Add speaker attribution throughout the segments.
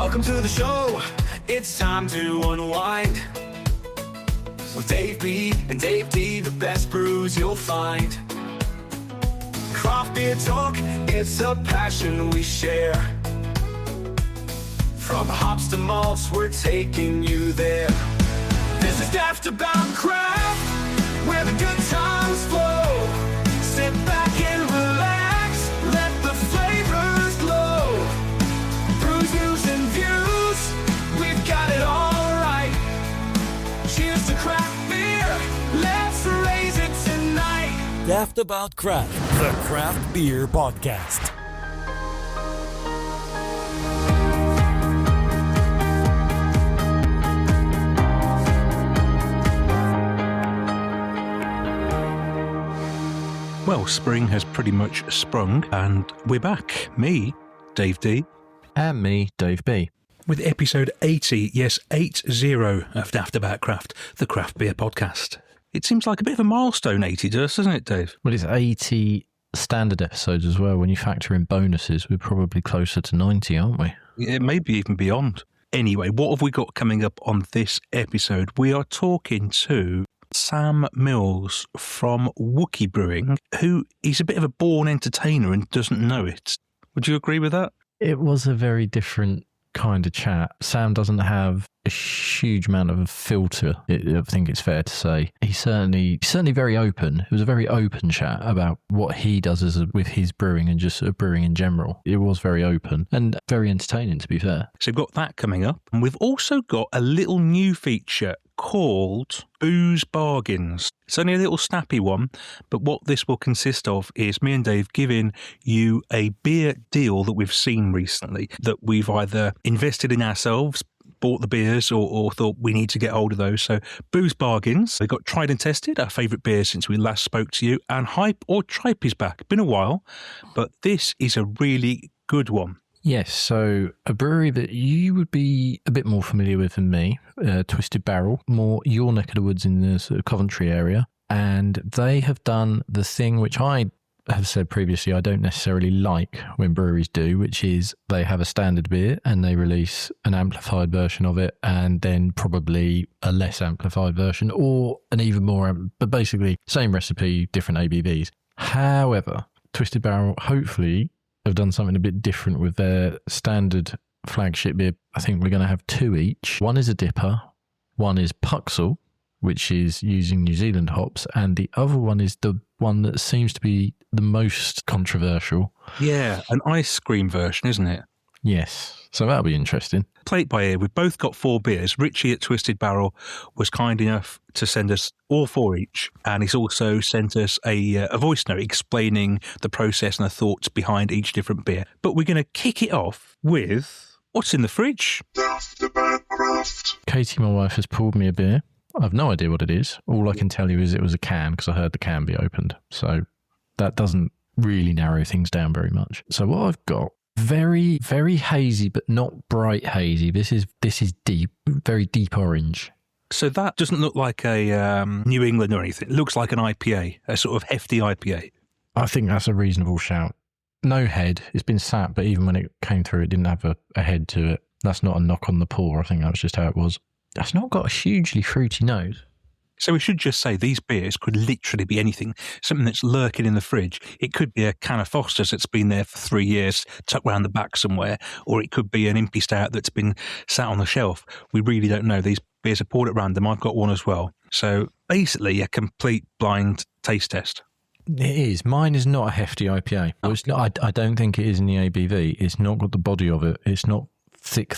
Speaker 1: Welcome to the show. It's time to unwind with Dave B and Dave D, the best brews you'll find. Craft beer talk, it's a passion we share. From hops to malts, we're taking you there. This is Daftaboutcraft, where the good times flow. Sit back and relax, let the flavors glow. Brews, news, and views, we've got it all right. Cheers to craft beer, let's raise it tonight.
Speaker 2: Daftaboutcraft, the craft beer podcast.
Speaker 3: Well, spring has pretty much sprung, and we're back. Me, Dave D.
Speaker 4: And me, Dave B.
Speaker 3: With episode 80, yes, 80 of Daftaboutcraft, the craft beer podcast. It seems like a bit of a milestone, 80 to us, doesn't it, Dave?
Speaker 4: Well, it's 80 standard episodes as well. When you factor in bonuses, we're probably closer to 90, aren't we?
Speaker 3: Yeah, maybe even beyond. Anyway, what have we got coming up on this episode? We are talking to Sam Mills from Wookie Brewing, who is a bit of a born entertainer and doesn't know it. Would you agree with that?
Speaker 4: It was a very different kind of chat. Sam doesn't have a huge amount of a filter, I think it's fair to say. He's certainly very open. It was a very open chat about what he does with his brewing and just brewing in general. It was very open and very entertaining, to be fair.
Speaker 3: So we've got that coming up. And we've also got a little new feature called Booze Bargains. It's only a little snappy one, but what this will consist of is me and Dave giving you a beer deal that we've seen recently, that we've either invested in ourselves, bought the beers, or thought we need to get hold of those. So Booze Bargains, they got tried and tested, our favourite beer since we last spoke to you, and Hype or Tripe is back. Been a while, but this is a really good one.
Speaker 4: Yes, so a brewery that you would be a bit more familiar with than me, Twisted Barrel, more your neck of the woods in the sort of Coventry area. And they have done the thing which I have said previously I don't necessarily like when breweries do, which is they have a standard beer and they release an amplified version of it and then probably a less amplified version or an even more, but basically same recipe, different ABVs. However, Twisted Barrel hopefully have done something a bit different with their standard flagship beer. I think we're going to have two each. One is a dipper, one is Puxel, which is using New Zealand hops, and the other one is the one that seems to be the most controversial.
Speaker 3: Yeah, an ice cream version, isn't it?
Speaker 4: Yes, so that'll be interesting.
Speaker 3: Play it by ear. We've both got 4 beers. Richie at Twisted Barrel was kind enough to send us all 4 each, and he's also sent us a voice note explaining the process and the thoughts behind each different beer. But we're going to kick it off with what's in the fridge.
Speaker 4: Katie, my wife, has pulled me a beer. I've no idea what it is. All I can tell you is it was a can because I heard the can be opened. So that doesn't really narrow things down very much. So what I've got, very, very hazy, but not bright hazy. This is deep, very deep orange.
Speaker 3: So that doesn't look like a New England or anything. It looks like an IPA, a sort of hefty IPA.
Speaker 4: I think that's a reasonable shout. No head. It's been sat, but even when it came through, it didn't have a head to it. That's not a knock on the pour. I think that was just how it was. That's not got a hugely fruity nose.
Speaker 3: So we should just say these beers could literally be anything. Something that's lurking in the fridge. It could be a can of Foster's that's been there for 3 years, tucked around the back somewhere, or it could be an Impy Stout that's been sat on the shelf. We really don't know. These beers are poured at random. I've got one as well. So basically a complete blind taste test.
Speaker 4: It is. Mine is not a hefty IPA. Well, it's not, I don't think it is in the ABV. It's not got the body of it. It's not thick.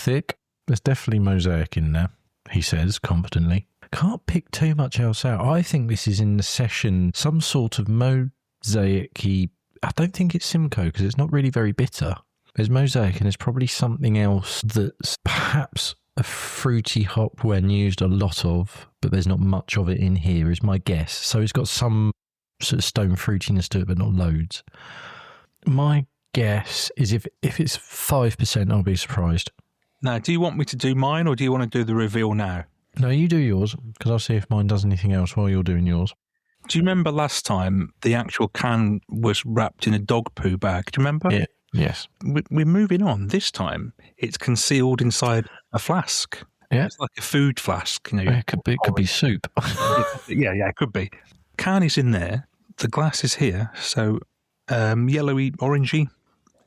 Speaker 4: There's definitely mosaic in there, he says confidently. Can't pick too much else out. I think this is in the session, some sort of mosaic-y. I don't think it's Simcoe because it's not really very bitter. There's mosaic and there's probably something else that's perhaps a fruity hop when used a lot of, but there's not much of it in here is my guess. So it's got some sort of stone fruitiness to it, but not loads. My guess is if it's 5%, I'll be surprised.
Speaker 3: Now, do you want me to do mine or do you want to do the reveal now?
Speaker 4: No, you do yours, because I'll see if mine does anything else while you're doing yours.
Speaker 3: Do you remember last time the actual can was wrapped in a dog poo bag? Do you remember?
Speaker 4: Yeah, Yes.
Speaker 3: We're moving on. This time, it's concealed inside a flask.
Speaker 4: Yeah.
Speaker 3: It's like a food flask. You know,
Speaker 4: It could be soup.
Speaker 3: yeah, it could be. Can is in there. The glass is here. So yellowy, orangey.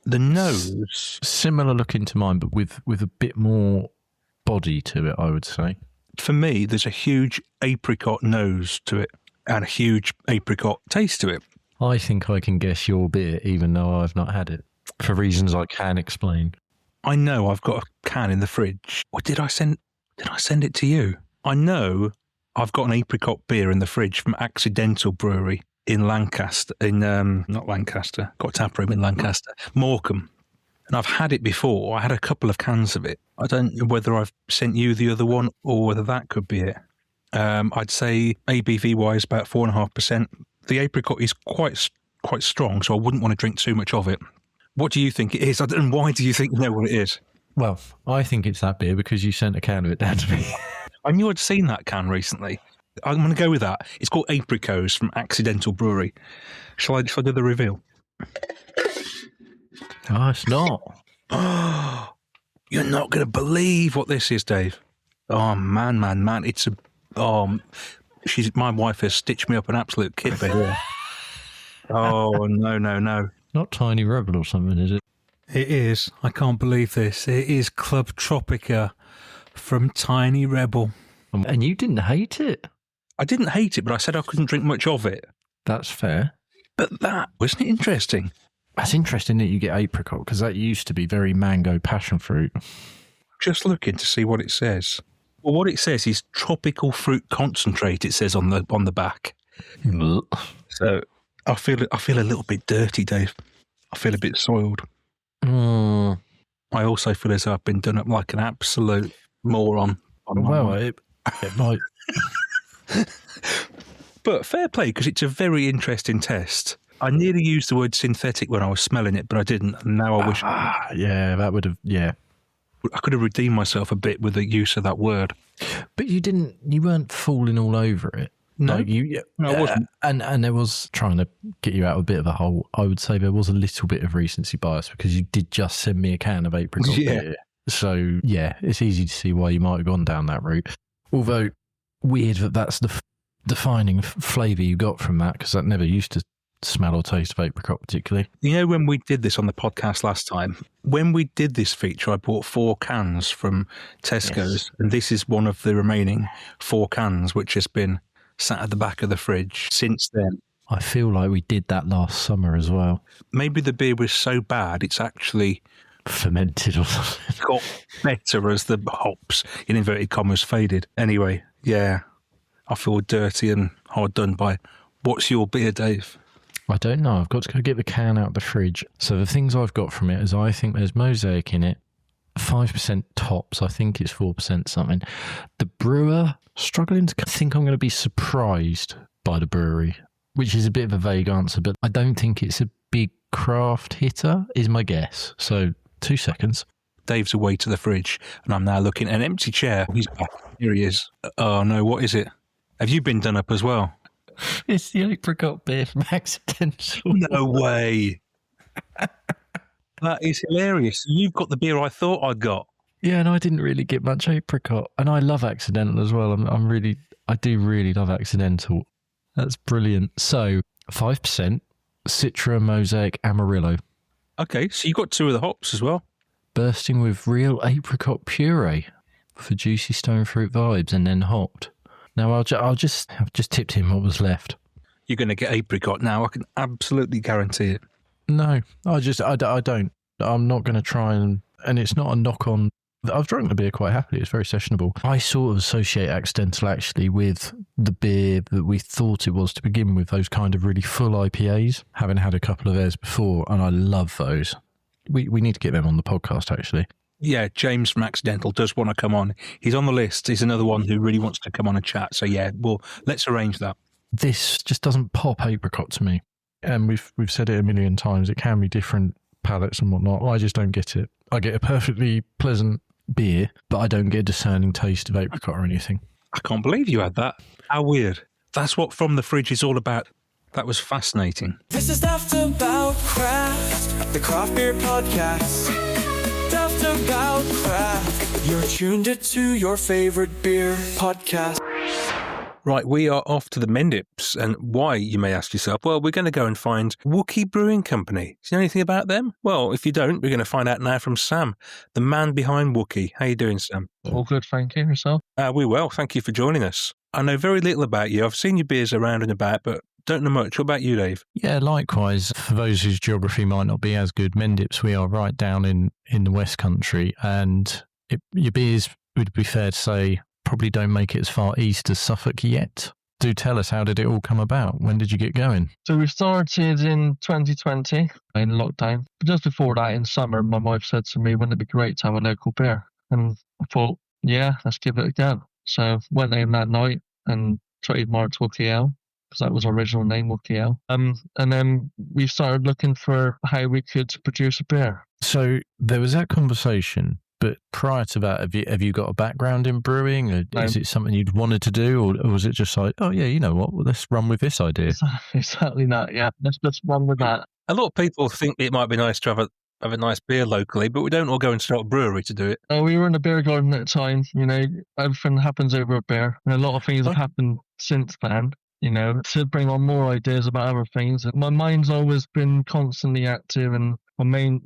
Speaker 3: The nose.
Speaker 4: Similar looking to mine, but with a bit more body to it, I would say.
Speaker 3: For me, there's a huge apricot nose to it and a huge apricot taste to it.
Speaker 4: I think I can guess your beer, even though I've not had it, for reasons I can explain.
Speaker 3: I know I've got a can in the fridge. Or did I send it to you? I know I've got an apricot beer in the fridge from Accidental Brewery in Lancaster, not Lancaster, got a tap room in Lancaster, Morecambe. And I've had it before. I had a couple of cans of it. I don't know whether I've sent you the other one or whether that could be it. I'd say ABV-wise about 4.5%. The apricot is quite strong, so I wouldn't want to drink too much of it. What do you think it is? And why do you think you know what it is?
Speaker 4: Well, I think it's that beer because you sent a can of it down to me.
Speaker 3: I knew I'd seen that can recently. I'm going to go with that. It's called Apricots from Accidental Brewery. Shall I do the reveal?
Speaker 4: Oh, it's not.
Speaker 3: Oh, you're not going to believe what this is, Dave. Oh, man. It's my wife has stitched me up an absolute kit here. Oh, no.
Speaker 4: Not Tiny Rebel or something, is it?
Speaker 3: It is. I can't believe this. It is Club Tropica from Tiny Rebel.
Speaker 4: And you didn't hate it?
Speaker 3: I didn't hate it, but I said I couldn't drink much of it.
Speaker 4: That's fair.
Speaker 3: But wasn't it interesting?
Speaker 4: That's interesting that you get apricot, because that used to be very mango passion fruit.
Speaker 3: Just looking to see what it says. Well, what it says is tropical fruit concentrate, it says on the back. So I feel a little bit dirty, Dave. I feel a bit soiled. I also feel as though I've been done up like an absolute moron.
Speaker 4: Well, it might.
Speaker 3: But fair play, because it's a very interesting test. I nearly used the word synthetic when I was smelling it, but I didn't. And now I wish.
Speaker 4: Yeah, that would have. Yeah,
Speaker 3: I could have redeemed myself a bit with the use of that word.
Speaker 4: But you didn't. You weren't falling all over it.
Speaker 3: No,
Speaker 4: no,
Speaker 3: I wasn't.
Speaker 4: And there was, trying to get you out of a bit of a hole, I would say there was a little bit of recency bias because you did just send me a can of apricot beer. So, yeah, it's easy to see why you might have gone down that route. Although, weird that that's the defining flavour you got from that, because that never used to smell or taste of apricot particularly.
Speaker 3: You know, when we did this on the podcast last time, when we did this feature, I bought 4 cans from Tesco's, and this is one of the remaining 4 cans, which has been sat at the back of the fridge since then.
Speaker 4: I feel like we did that last summer as well.
Speaker 3: Maybe the beer was so bad, it's actually
Speaker 4: fermented or something.
Speaker 3: Got better as the hops, in inverted commas, faded. Anyway, yeah, I feel dirty and hard done by. What's your beer, Dave?
Speaker 4: I don't know. I've got to go get the can out of the fridge. So the things I've got from it is I think there's mosaic in it, 5% tops. I think it's 4% something. The brewer, struggling to think I'm going to be surprised by the brewery, which is a bit of a vague answer, but I don't think it's a big craft hitter, is my guess. So 2 seconds.
Speaker 3: Dave's away to the fridge, and I'm now looking at an empty chair. He's back. Here he is. Oh, no, what is it? Have you been done up as well?
Speaker 4: It's the apricot beer from Accidental.
Speaker 3: No way. That is hilarious. You've got the beer I thought I'd got.
Speaker 4: Yeah, and I didn't really get much apricot. And I love Accidental as well. I do really love Accidental. That's brilliant. So, 5%, Citra, Mosaic, Amarillo.
Speaker 3: Okay, so you got 2 of the hops as well.
Speaker 4: Bursting with real apricot puree for juicy stone fruit vibes, and then hopped. Now, I've just tipped in what was left.
Speaker 3: You're going to get apricot now. I can absolutely guarantee it.
Speaker 4: No, I don't. I'm not going to try and it's not a knock on. I've drunk the beer quite happily. It's very sessionable. I sort of associate Accidental actually with the beer that we thought it was to begin with, those kind of really full IPAs, having had a couple of theirs before, and I love those. We need to get them on the podcast, actually.
Speaker 3: Yeah, James from Accidental does want to come on. He's on the list. He's another one who really wants to come on and chat. So yeah, well, let's arrange that.
Speaker 4: This just doesn't pop apricot to me. And we've said it a million times. It can be different palates and whatnot. I just don't get it. I get a perfectly pleasant beer, but I don't get a discerning taste of apricot or anything.
Speaker 3: I can't believe you had that. How weird. That's what From the Fridge is all about. That was fascinating.
Speaker 1: This is Daftaboutcraft. the Craft Beer Podcast. Daft About Craft. You're tuned to your favorite beer podcast.
Speaker 3: Right, we are off to the Mendips. And why, you may ask yourself? Well, we're going to go and find Wookie Brewing Company. Do you know anything about them? Well, if you don't, we're going to find out now from Sam, the man behind Wookie. How you doing, Sam?
Speaker 5: All good, thank you. Yourself?
Speaker 3: We're well. Thank you for joining us. I know very little about you. I've seen your beers around and about, but don't know much. What about you, Dave?
Speaker 4: Yeah, likewise. For those whose geography might not be as good, Mendips, we are right down in the West Country, and your beers, would be fair to say, probably don't make it as far east as Suffolk yet. Do tell us, how did it all come about? When did you get going?
Speaker 5: So we started in 2020 in lockdown. But just before that, in summer, my wife said to me, wouldn't it be great to have a local beer? And I thought, yeah, let's give it a go. So went in that night and trademarked Wookie Ale, because that was our original name, Wookie Ale. And then we started looking for how we could produce a beer.
Speaker 4: So there was that conversation, but prior to that, have you got a background in brewing? Or
Speaker 5: No.
Speaker 4: is it something you'd wanted to do, or was it just like, oh yeah, you know what, well, let's run with this idea?
Speaker 5: Exactly that, yeah. Let's just run with that.
Speaker 3: A lot of people think it might be nice to have a nice beer locally, but we don't all go and start a brewery to do it.
Speaker 5: We were in a beer garden at the time, everything happens over a beer. And a lot of things have happened since then, to bring on more ideas about other things. And my mind's always been constantly active, and my main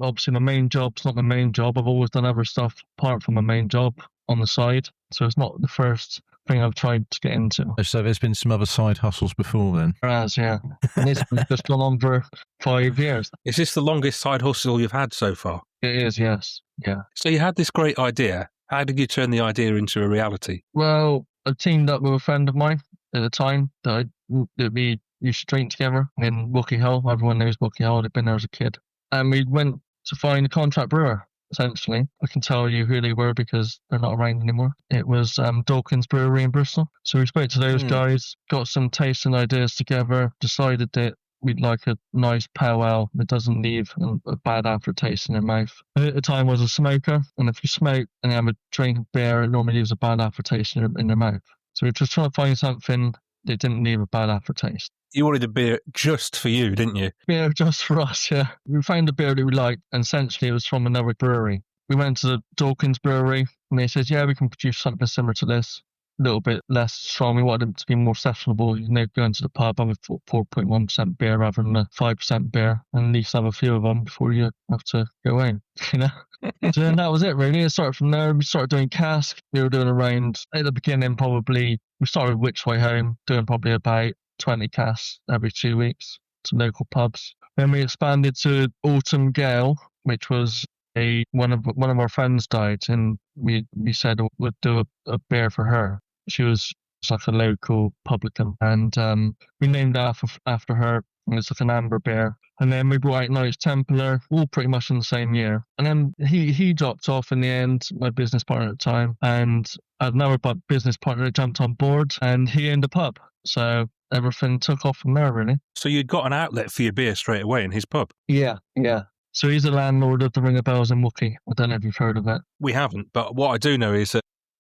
Speaker 5: job's not my main job. I've always done other stuff apart from my main job on the side. So it's not the first thing I've tried to get into.
Speaker 4: So there's been some other side hustles before then?
Speaker 5: Whereas, yeah. And it's just gone on for 5 years.
Speaker 3: Is this the longest side hustle you've had so far?
Speaker 5: It is, yes. Yeah.
Speaker 3: So you had this great idea. How did you turn the idea into a reality?
Speaker 5: Well, I teamed up with a friend of mine at the time that we used to drink together in Wookie Hill. Everyone knows Wookie Hill. They'd been there as a kid. And we went to find a contract brewer, essentially. I can tell you who they were because they're not around anymore. It was Dawkins Brewery in Bristol. So we spoke to those guys, got some tasting ideas together, decided that we'd like a nice pale ale that doesn't leave a bad aftertaste in your mouth. At the time, I was a smoker, and if you smoke and you have a drink of beer, it normally leaves a bad aftertaste in your mouth. So we're just trying to find something that didn't leave a bad aftertaste.
Speaker 3: You wanted a beer just for you, didn't you?
Speaker 5: Beer just for us, yeah. We found a beer that we liked, and essentially it was from another brewery. We went to the Dawkins Brewery, and they said, yeah, we can produce something similar to this. A little bit less strong. We wanted it to be more sessionable. Going to the pub, have a 4.1% beer rather than a 5% beer, and at least have a few of them before you have to go in, So then that was it, really. It started from there. We started doing cask. We were doing around, at the beginning, we started with Which Way Home, doing probably about 20 casks every 2 weeks to local pubs. Then we expanded to Autumn Gale, which was one of our friends died, and we said we'd do a beer for her. She was like a local publican, and we named it after her. And it's like an amber beer. And then we brought out Knight's Templar, all pretty much in the same year. And then he dropped off in the end, my business partner at the time, and I had another business partner that jumped on board, and he owned a pub. So everything took off from there, really.
Speaker 3: So you'd got an outlet for your beer straight away in his pub?
Speaker 5: Yeah. So he's the landlord of the Ring of Bells in Wookie. I don't know if you've heard of it.
Speaker 3: We haven't, but what I do know is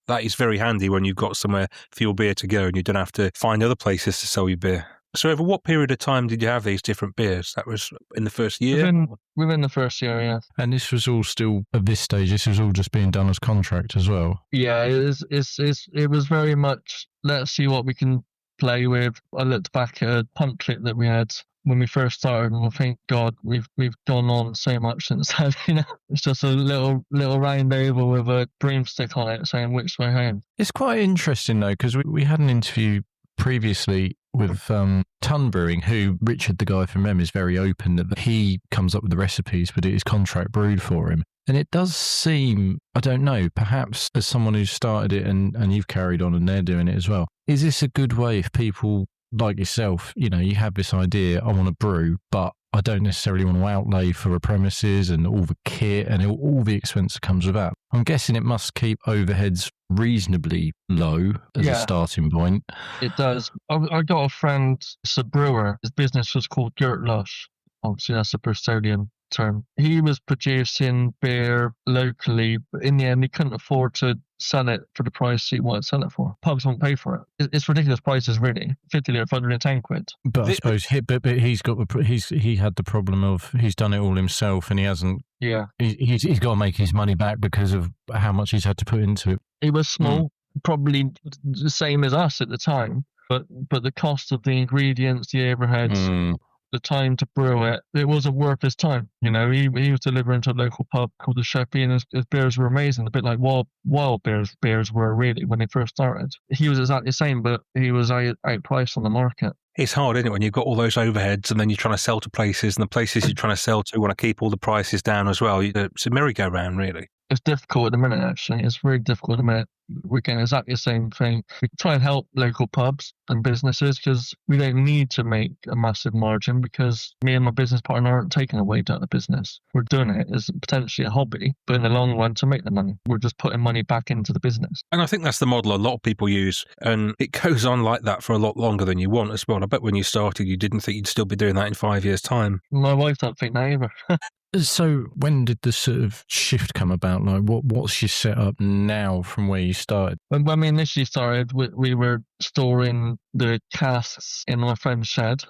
Speaker 3: that is very handy when you've got somewhere for your beer to go and you don't have to find other places to sell your beer. So over what period of time did you have these different beers? That was in the first year?
Speaker 5: Within the first year, yeah.
Speaker 4: And this was all still, at this stage, this was all just being done as contract as well?
Speaker 5: Yeah, it was very much, let's see what we can play with. I looked back at a pamphlet that we had when we first started, and I think, God, we've gone on so much since then. It's just a little round oval with a broomstick on it saying Which Way Home.
Speaker 4: It's quite interesting though, because we had an interview previously with Ton Brewing, who Richard, the guy from them, is very open that he comes up with the recipes, but it is contract brewed for him. And it does seem, I don't know, perhaps as someone who started it and you've carried on and they're doing it as well, is this a good way if people like yourself, you have this idea, I want to brew, but I don't necessarily want to outlay for the premises and all the kit and all the expense that comes with that. I'm guessing it must keep overheads reasonably low as a starting point.
Speaker 5: It does. I got a friend, it's a brewer. His business was called Gert Lush. Obviously, that's a Bristolian term. He was producing beer locally, but in the end, he couldn't afford to sell it for the price he wanted to sell it for. Pubs won't pay for it. It's ridiculous prices, really. 50 litre, 110 quid.
Speaker 4: But I suppose but he's got he had the problem of he's done it all himself and he hasn't.
Speaker 5: Yeah.
Speaker 4: He's got to make his money back because of how much he's had to put into it.
Speaker 5: It was small, probably the same as us at the time, but the cost of the ingredients, the overheads, the time to brew it, it wasn't worth his time. You know, he was delivering to a local pub called the Sheppy, and his beers were amazing, a bit like wild beers were really when they first started. He was exactly the same, but he was outpriced on the market.
Speaker 3: It's hard, isn't it, when you've got all those overheads and then you're trying to sell to places and the places you're trying to sell to want to keep all the prices down as well. It's a merry-go-round, really.
Speaker 5: It's difficult at the minute, actually. It's really difficult at the minute. We're getting exactly the same thing. We try and help local pubs and businesses because we don't need to make a massive margin because me and my business partner aren't taking a wage out of the business. We're doing it as potentially a hobby, but in the long run to make the money. We're just putting money back into the business.
Speaker 3: And I think that's the model a lot of people use, and it goes on like that for a lot longer than you want as well. I bet when you started, you didn't think you'd still be doing that in 5 years' time.
Speaker 5: My wife don't think that either.
Speaker 4: So when did the sort of shift come about? Like, what's your setup now from where you started?
Speaker 5: When we initially started, we were storing the casks in my friend's shed.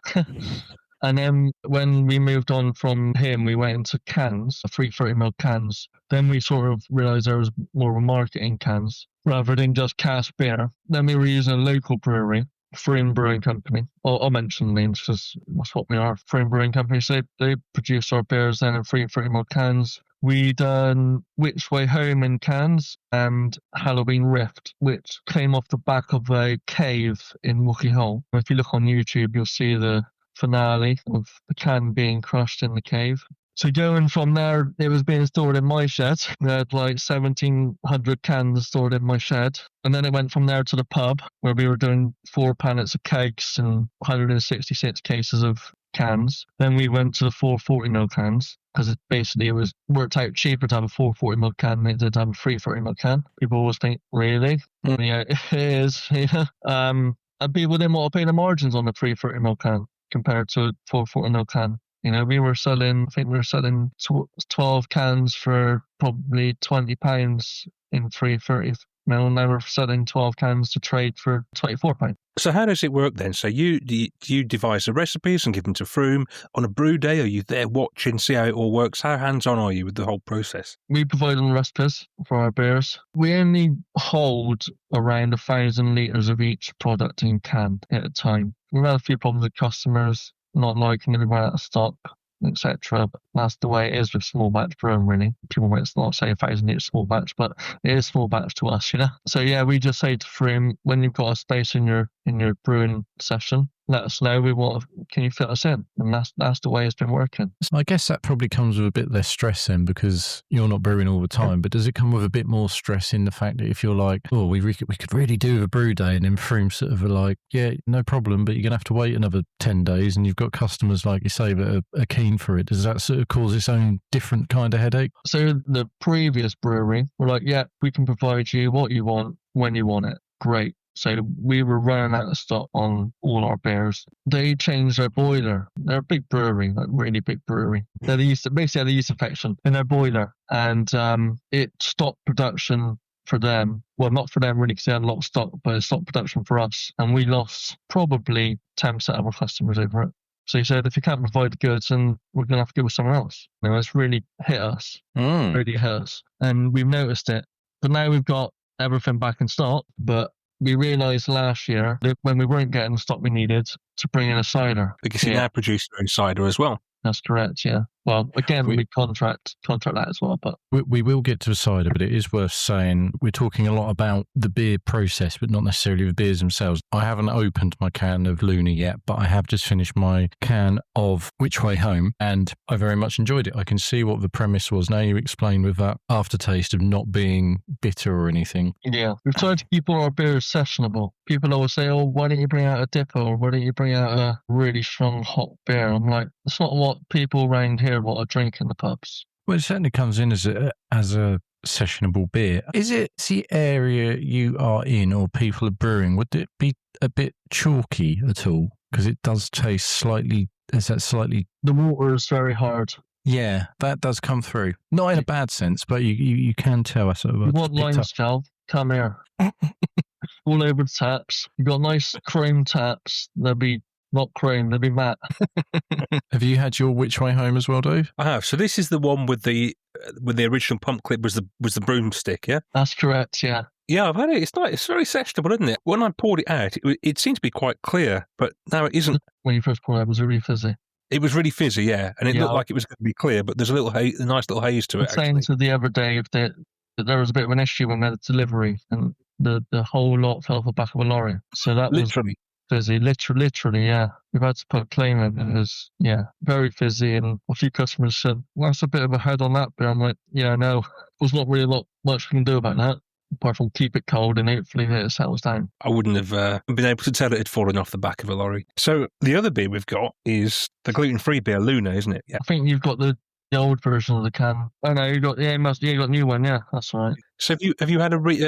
Speaker 5: And then when we moved on from him, we went into cans, 330ml cans. Then we sort of realised there was more of a market in cans rather than just cask beer. Then we were using a local brewery, Frame Brewing Company. I'll mention names because that's what we are, Frame Brewing Company. So they produce our beers then in 330ml cans. We done Which Way Home in cans and Halloween Rift, which came off the back of a cave in Wookey Hole. If you look on YouTube, you'll see the finale of the can being crushed in the cave. So going from there, it was being stored in my shed. We had like 1,700 cans stored in my shed. And then it went from there to the pub, where we were doing 4 pallets of kegs and 166 cases of cans. Then we went to the 440ml cans, because it was worked out cheaper to have a 440ml can than to have a 330ml can. People always think, really? Yeah, it is. Yeah. And people didn't want to pay the margins on the 330ml can compared to a 440ml can. You know, we were selling 12 cans for probably £20 in 330ml. Now we're selling 12 cans to trade for £24.
Speaker 3: So how does it work then? So do you devise the recipes and give them to Froome on a brew day? Are you there watching, see how it all works? How hands-on are you with the whole process?
Speaker 5: We provide them recipes for our beers. We only hold around 1,000 litres of each product in can at a time. We've had a few problems with customers not liking it, we run out of stock, etc. But that's the way it is with small batch brewing, really. People might not say 1,000 litres small batch, but it is small batch to us, you know. So yeah, we just say to Froome, when you've got a space in your brewing session, let us know. Can you fit us in? And that's the way it's been working.
Speaker 4: So I guess that probably comes with a bit less stress then, because you're not brewing all the time. But does it come with a bit more stress in the fact that if you're like, oh, we could really do a brew day, and then Froome sort of are like, yeah, no problem, but you're gonna have to wait another 10 days, and you've got customers like you say that are keen for it. Does that sort of cause its own different kind of headache?
Speaker 5: So the previous brewery were like, yeah, we can provide you what you want when you want it. Great. So we were running out of stock on all our beers. They changed their boiler. They're a big brewery, like really big brewery. They used a yeast infection in their boiler, and it stopped production for them. Well, not for them really, because they had a lot of stock, but it stopped production for us, and we lost probably 10% of our customers over it. So he said, if you can't provide the goods, then we're going to have to go with someone else. You know, it's really hit us. Really hit us. And we've noticed it. But now we've got everything back in stock, but we realised last year that when we weren't getting the stock we needed to bring in a cider.
Speaker 3: Because you now produce your own cider as well.
Speaker 5: That's correct, yeah. Well, again, we contract that as well. But
Speaker 4: we will get to a cider, but it is worth saying we're talking a lot about the beer process, but not necessarily the beers themselves. I haven't opened my can of Luna yet, but I have just finished my can of Which Way Home, and I very much enjoyed it. I can see what the premise was. Now you explain with that aftertaste of not being bitter or anything.
Speaker 5: Yeah, we've tried to keep all our beers sessionable. People always say, oh, why don't you bring out a dipper, or why don't you bring out a really strong hot beer? I'm like, that's not what people around here want to drink in the pubs.
Speaker 4: Well, it certainly comes in as a sessionable beer. Is it the area you are in or people are brewing? Would it be a bit chalky at all? Because it does taste slightly. Is that slightly?
Speaker 5: The water is very hard.
Speaker 4: Yeah, that does come through. Not in a bad sense, but you can tell. I sort of
Speaker 5: You
Speaker 4: just
Speaker 5: want
Speaker 4: picked
Speaker 5: lime
Speaker 4: up.
Speaker 5: scalp? Come here. All over the taps. You got nice chrome taps. They'll be not chrome, they'll be matte.
Speaker 4: Have you had your Which Way Home as well, Dave?
Speaker 3: I have. So this is the one with the original pump clip was the broomstick, yeah?
Speaker 5: That's correct, yeah.
Speaker 3: Yeah, I've had it. It's nice. It's very sessionable, isn't it? When I poured it out, it seemed to be quite clear, but now it isn't.
Speaker 5: When you first poured it, it was really fizzy.
Speaker 3: It was really fizzy, yeah, and it
Speaker 5: Yeah.
Speaker 3: looked like it was going to be clear, but there's a nice little haze to
Speaker 5: I
Speaker 3: it.
Speaker 5: was saying
Speaker 3: Actually,
Speaker 5: to the other day that there was a bit of an issue when we had the delivery and the whole lot fell off the back of a lorry. So that
Speaker 3: literally.
Speaker 5: was fizzy. Literally, yeah. We've had to put a claim in. It was, yeah, very fizzy. And a few customers said, well, that's a bit of a head on that. But I'm like, yeah, no, there's not really much we can do about that. Apart from keep it cold and hopefully it settles down.
Speaker 3: I wouldn't have been able to tell it had fallen off the back of a lorry. So the other beer we've got is the gluten-free beer, Luna, isn't it? Yeah.
Speaker 5: I think you've got the old version of the can. Oh no, you got you got a new one. Yeah, that's right.
Speaker 3: So have you had a bit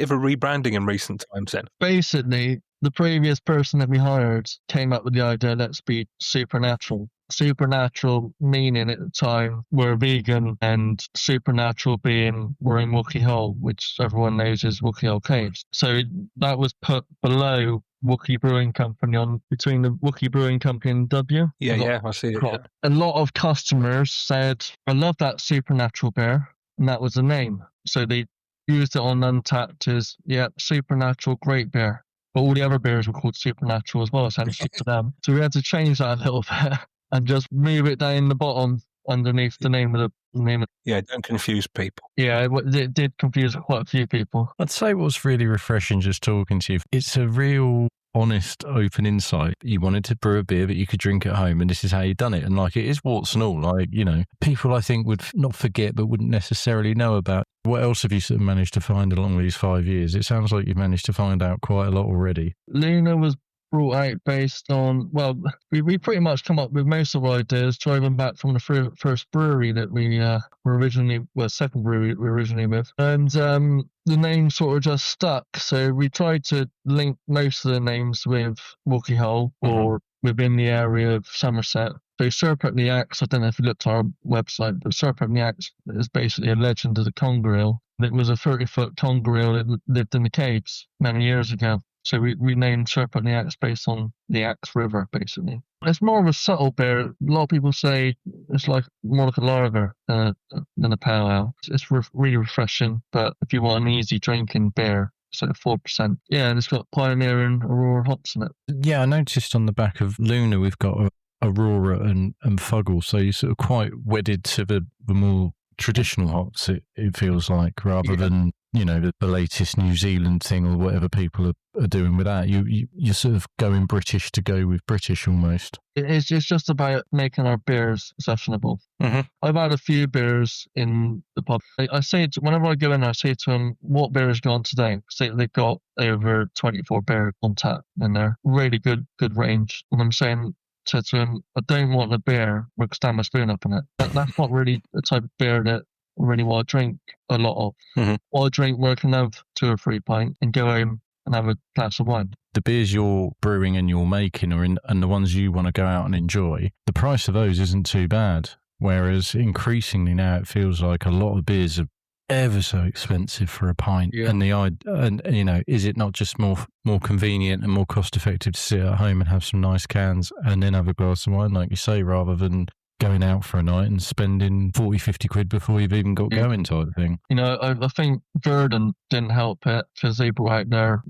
Speaker 3: of a rebranding in recent times then?
Speaker 5: Basically, the previous person that we hired came up with the idea, let's be supernatural. Supernatural meaning at the time we're vegan, and supernatural being we're in Wookiee Hole, which everyone knows is Wookiee Hole Caves. So that was put below Wookiee Brewing Company between the Wookiee Brewing Company and W.
Speaker 3: Yeah, I see it. Yeah.
Speaker 5: A lot of customers said, I love that supernatural beer, and that was the name. So they used it on Untapped as, supernatural great beer. But all the other beers were called supernatural as well, essentially, to them. So we had to change that a little bit and just move it down the bottom underneath the name of the name.
Speaker 3: Yeah, don't confuse people.
Speaker 5: Yeah, it did confuse quite a few people.
Speaker 4: I'd say what's really refreshing just talking to you, it's a real honest, open insight. You wanted to brew a beer that you could drink at home, and this is how you done it. And like, it is warts and all. Like, you know, people I think would not forget, but wouldn't necessarily know about. What else have you sort of managed to find along these 5 years? It sounds like you've managed to find out quite a lot already.
Speaker 5: Luna was brought out based on, well, we pretty much come up with most of our ideas driving back from the first brewery that we were originally, second brewery we were originally with. And the name sort of just stuck. So we tried to link most of the names with Wookiee Hole or within the area of Somerset. So Serpent the Axe, I don't know if you looked at our website, but Serpent the Axe is basically a legend of the conger eel. It was a 30-foot conger eel that lived in the caves many years ago. So we named Serpent the Axe based on the Axe River, basically. It's more of a subtle beer. A lot of people say it's like more like a lager than a pale ale. It's really refreshing, but if you want an easy drinking beer, it's like 4%. Yeah, and it's got Pioneer and Aurora hops in it.
Speaker 4: Yeah, I noticed on the back of Luna we've got Aurora and Fuggle, so you're sort of quite wedded to the more traditional hops, it feels like, rather than, you know, the latest New Zealand thing or whatever people are doing with that. You're sort of going British to go with British almost.
Speaker 5: It's just about making our beers sessionable.
Speaker 3: Mm-hmm.
Speaker 5: I've had a few beers in the pub. I say whenever I go in, I say to them, what beer is gone today? Say they've got over 24 beer on tap in there. Really good range. And I'm saying, said to him, I don't want a beer with stand my spoon up in it. That's not really the type of beer that I really want to drink a lot of.
Speaker 3: Mm-hmm.
Speaker 5: Or I drink where I can have 2 or 3 pints and go home and have a glass of wine.
Speaker 4: The beers you're brewing and you're making and the ones you want to go out and enjoy, the price of those isn't too bad. Whereas increasingly now it feels like a lot of beers are ever so expensive for a pint.
Speaker 5: Yeah.
Speaker 4: And you know, is it not just more convenient and more cost effective to sit at home and have some nice cans and then have a glass of wine, like you say, rather than going out for a night and spending 40-50 quid before you've even got going type of thing?
Speaker 5: You know, I think Verdun didn't help it because they brought out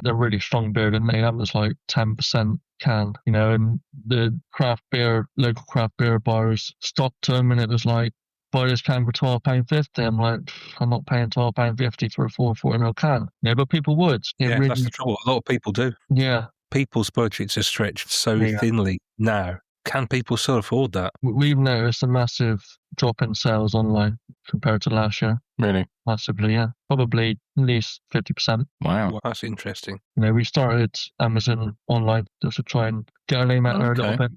Speaker 5: their really strong beer, didn't they? That was like 10% can, you know, and the local craft beer bars stopped them, and it was like, buy this can for £12.50. I'm like, I'm not paying £12.50 for a 440ml can. Yeah, but people would.
Speaker 3: That's the trouble. A lot of people do.
Speaker 5: Yeah.
Speaker 3: People's budgets are stretched so thinly now. Can people still afford that?
Speaker 5: We've noticed a massive drop in sales online compared to last year.
Speaker 4: Really?
Speaker 5: Massively, yeah. Probably at least 50%.
Speaker 4: Wow.
Speaker 3: Well, that's interesting.
Speaker 5: You know, we started Amazon online just to try and get our name out there a little bit.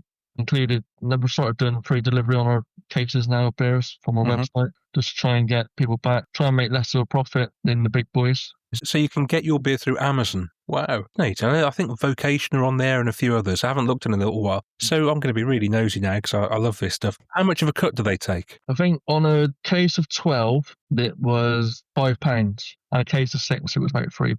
Speaker 5: We've started doing free delivery on our cases now of beers from our website, just to try and get people back, try and make less of a profit than the big boys.
Speaker 3: So you can get your beer through Amazon? Wow. Neat. I think Vocation are on there and a few others. I haven't looked in a little while. So I'm going to be really nosy now because I love this stuff. How much of a cut do they take?
Speaker 5: I think on a case of 12, it was £5. And a case of 6, it was about £3.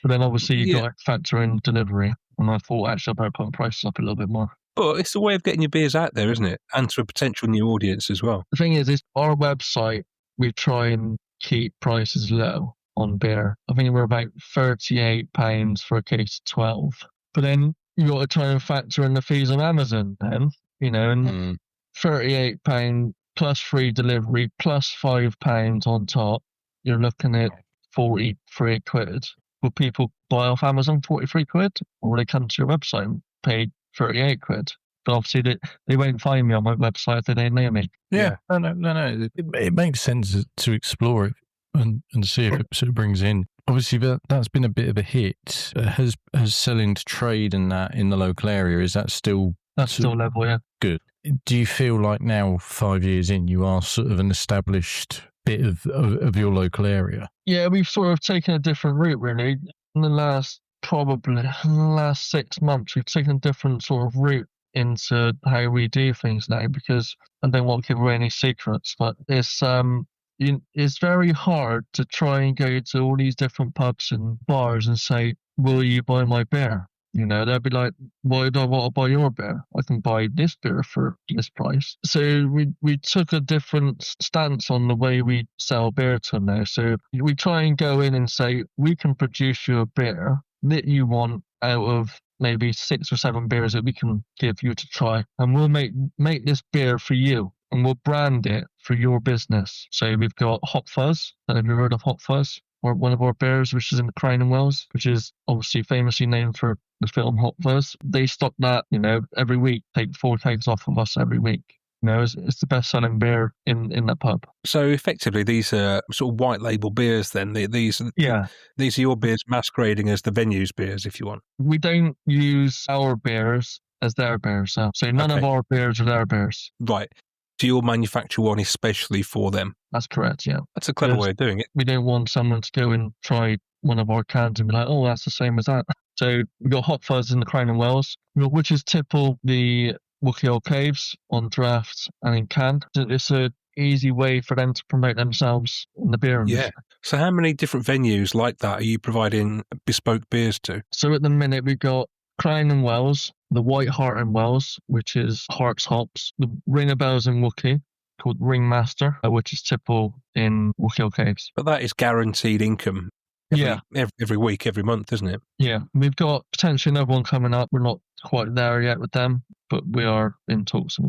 Speaker 5: But then obviously you got to factor in delivery. And I thought, actually, I better put the prices up a little bit more.
Speaker 3: But it's a way of getting your beers out there, isn't it? And to a potential new audience as well.
Speaker 5: The thing is our website, we try and keep prices low on beer. I think we're about £38 for a case of 12. But then you got to try and factor in the fees on Amazon then, and £38 plus free delivery plus £5 on top, you're looking at 43 quid. Will people buy off Amazon 43 quid? Or will they come to your website and pay 38 quid? But obviously they won't find me on my website if they don't know me.
Speaker 4: Yeah. No. It makes sense to explore it and see if it sort of brings in. Obviously, that's been a bit of a hit. Has selling to trade and that in the local area, is that still...
Speaker 5: That's still level, yeah.
Speaker 4: Good. Do you feel like now, 5 years in, you are sort of an established bit of your local area? Yeah,
Speaker 5: we've sort of taken a different route, really. In the last 6 months, we've taken a different sort of route into how we do things now, because I don't want to give away any secrets, but it's very hard to try and go to all these different pubs and bars and say, will you buy my beer? They'll be like, why do I want to buy your beer? I can buy this beer for this price. So we took a different stance on the way we sell beer to them now. So we try and go in and say, we can produce you a beer that you want out of maybe 6 or 7 beers that we can give you to try. And we'll make this beer for you. And we'll brand it for your business. So we've got Hot Fuzz. Have you heard of Hot Fuzz? Or one of our beers, which is in the Crown and Wells, which is obviously famously named for the film Hot Fuzz. They stock that, every week, take 4 kegs off of us every week. It's the best-selling beer in that pub.
Speaker 3: So effectively, these are sort of white label beers then? These are your beers masquerading as the venue's beers, if you want.
Speaker 5: We don't use our beers as their beers. So none of our beers are their beers.
Speaker 3: Right. So you'll manufacture one especially for them?
Speaker 5: That's correct, yeah.
Speaker 3: That's a clever way of doing it.
Speaker 5: We don't want someone to go and try one of our cans and be like, oh, that's the same as that. So we've got Hot Fuzz in the Crown and Wells, which is typical the Wookey Old Caves on draft and in can. It's an easy way for them to promote themselves in the beer industry.
Speaker 3: Yeah. So how many different venues like that are you providing bespoke beers to?
Speaker 5: So at the minute we've got Crown and Wells, the White Hart and Wells, which is Hart's hops, the Ring of Bells in Wookey, called Ringmaster, which is typical in Wookey Old Caves.
Speaker 3: But that is guaranteed income every week, every month, isn't it?
Speaker 5: Yeah. We've got potentially another one coming up. We're not quite there yet with them, but we are in talks.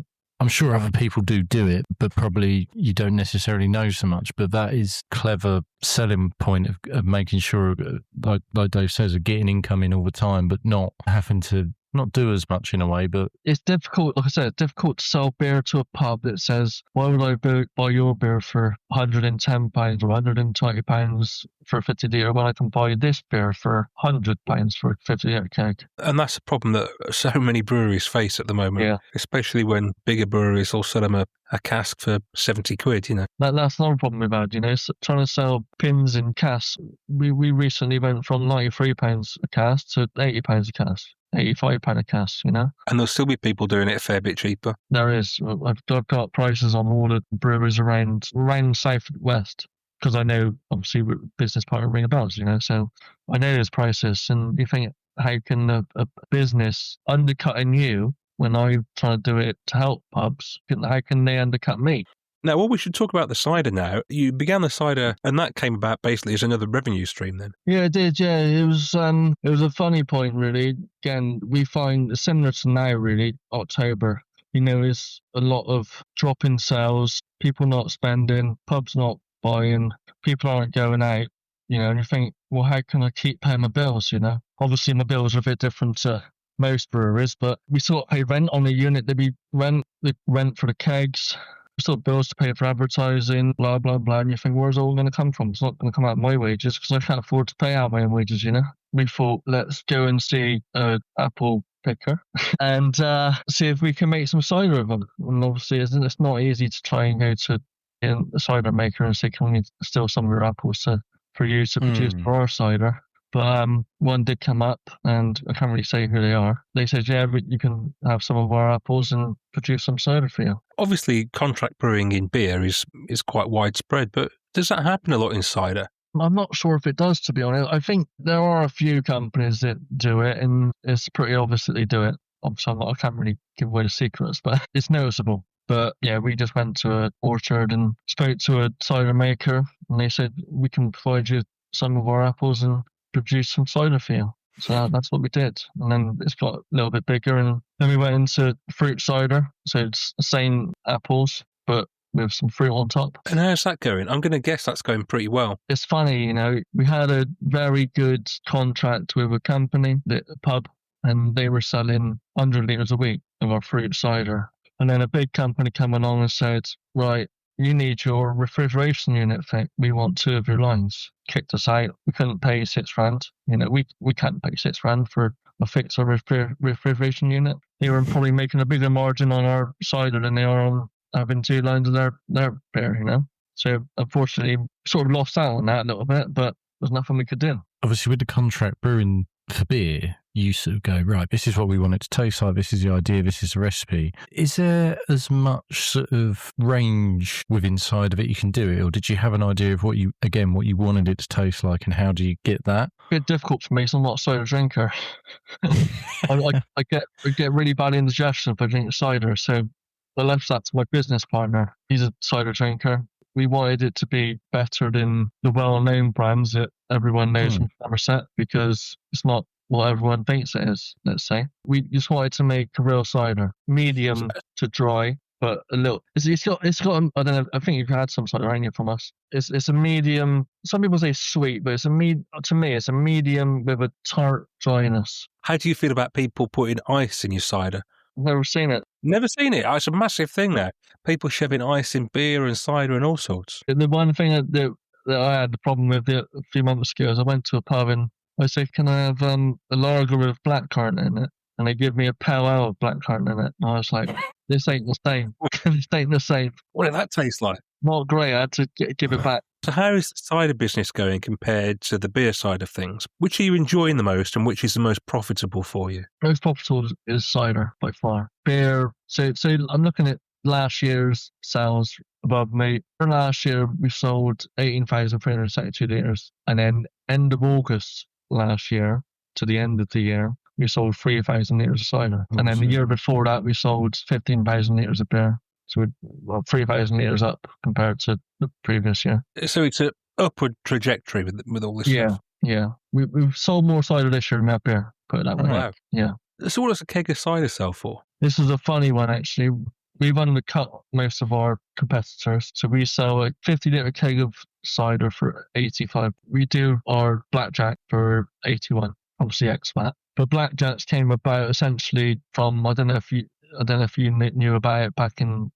Speaker 4: I'm sure other people do it, but probably you don't necessarily know so much. But that is clever selling point of making sure, like Dave says, of getting income in all the time, but not having to not do as much in a way. But
Speaker 5: it's difficult, like I said, difficult to sell beer to a pub that says, why would I buy your beer for £110 or £120 for a 50 litre when I can buy this beer for £100 for a 50 litre keg?
Speaker 3: And that's a problem that so many breweries face at the moment, especially when bigger breweries will sell them a cask for 70 quid,
Speaker 5: That's another problem we've had, trying to sell pins in casks. We recently went from £93 a cask to £80 a cask. £85 a cask, And
Speaker 3: there'll still be people doing it a fair bit cheaper.
Speaker 5: There is. I've got prices on all the breweries around South West, because I know, obviously, we're business partner Ring of Bells, so I know there's prices, and you think, how can a business undercutting you when I'm trying to do it to help pubs, how can they undercut me?
Speaker 3: Now, well, we should talk about the cider now. You began the cider, and that came about basically as another revenue stream then.
Speaker 5: Yeah, it did, yeah. It was a funny point, really. Again, we find, similar to now, really, October, is a lot of drop in sales, people not spending, pubs not buying, people aren't going out, and you think, well, how can I keep paying my bills, Obviously, my bills are a bit different to most breweries, but we sort of pay rent on the unit that we rent for the kegs, still bills to pay for advertising, blah, blah, blah. And you think, where's it all going to come from? It's not going to come out of my wages because I can't afford to pay out my own wages, We thought, let's go and see an apple picker and see if we can make some cider of them. And obviously, it's not easy to try and go to a cider maker and say, can we steal some of your apples for you to produce for our cider? But one did come up, and I can't really say who they are. They said, yeah, but you can have some of our apples and produce some cider for you.
Speaker 3: Obviously, contract brewing in beer is quite widespread, but does that happen a lot in cider?
Speaker 5: I'm not sure if it does, to be honest. I think there are a few companies that do it, and it's pretty obvious that they do it. Obviously, I can't really give away the secrets, but it's noticeable. But yeah, we just went to an orchard and spoke to a cider maker, and they said, we can provide you some of our apples and produce some cider for you. So that's what we did. And then it's got a little bit bigger, and then we went into fruit cider. So it's the same apples, but with some fruit on top.
Speaker 3: And how's that going? I'm going to guess that's going pretty well.
Speaker 5: It's funny, we had a very good contract with a company, a pub, and they were selling 100 litres a week of our fruit cider. And then a big company came along and said, right, you need your refrigeration unit fixed. We want 2 of your lines. Kicked us out. We couldn't pay £6,000. We can't pay £6,000 for a fix of refrigeration unit. They were probably making a bigger margin on our cider than they are on having 2 lines of their beer, So unfortunately, sort of lost out on that a little bit, but there's nothing we could do.
Speaker 4: Obviously, with the contract brewing for beer, you sort of go, right, this is what we want it to taste like, this is the idea, this is the recipe. Is there as much sort of range within inside of it you can do it, or did you have an idea of what you wanted it to taste like, and how do you get that?
Speaker 5: A bit difficult for me, so I'm not a cider drinker. I get really bad indigestion if I drink cider, so I left that to my business partner. He's a cider drinker. We wanted it to be better than the well-known brands that everyone knows from Somerset, because it's not what everyone thinks it is, let's say. We just wanted to make a real cider, medium to dry, but a little. It's got. I don't know. I think you've had some cider, haven't you, from us? It's a medium. Some people say sweet, but to me, it's a medium with a tart dryness.
Speaker 3: How do you feel about people putting ice in your cider?
Speaker 5: Never seen it.
Speaker 3: Never seen it. It's a massive thing now. People shoving ice in beer and cider and all sorts.
Speaker 5: The one thing that I had the problem with a few months ago is I went to a pub and I said, can I have a lager with blackcurrant in it? And they give me a pale ale with blackcurrant in it. And I was like, this ain't the same. This ain't the same.
Speaker 3: What did that taste like?
Speaker 5: Not great. I had to give it back.
Speaker 3: So how is the cider business going compared to the beer side of things? Which are you enjoying the most, and which is the most profitable for you?
Speaker 5: Most profitable is cider by far. Beer. So I'm looking at last year's sales above me. For last year, we sold 18,372 litres. And then end of August last year to the end of the year, we sold 3,000 litres of cider. And then the year before that, we sold 15,000 litres of beer. So 3,000 litres up compared to the previous year.
Speaker 3: So it's an upward trajectory with all this stuff.
Speaker 5: Yeah. We've sold more cider this year than that beer, put it that way.
Speaker 3: Wow.
Speaker 5: Yeah.
Speaker 3: So what does a keg of cider sell for?
Speaker 5: This is a funny one, actually. We've undercut most of our competitors. So we sell a 50-litre keg of cider for 85. We do our blackjack for 81, obviously expat. But blackjacks came about essentially from, I don't know if you knew about it back in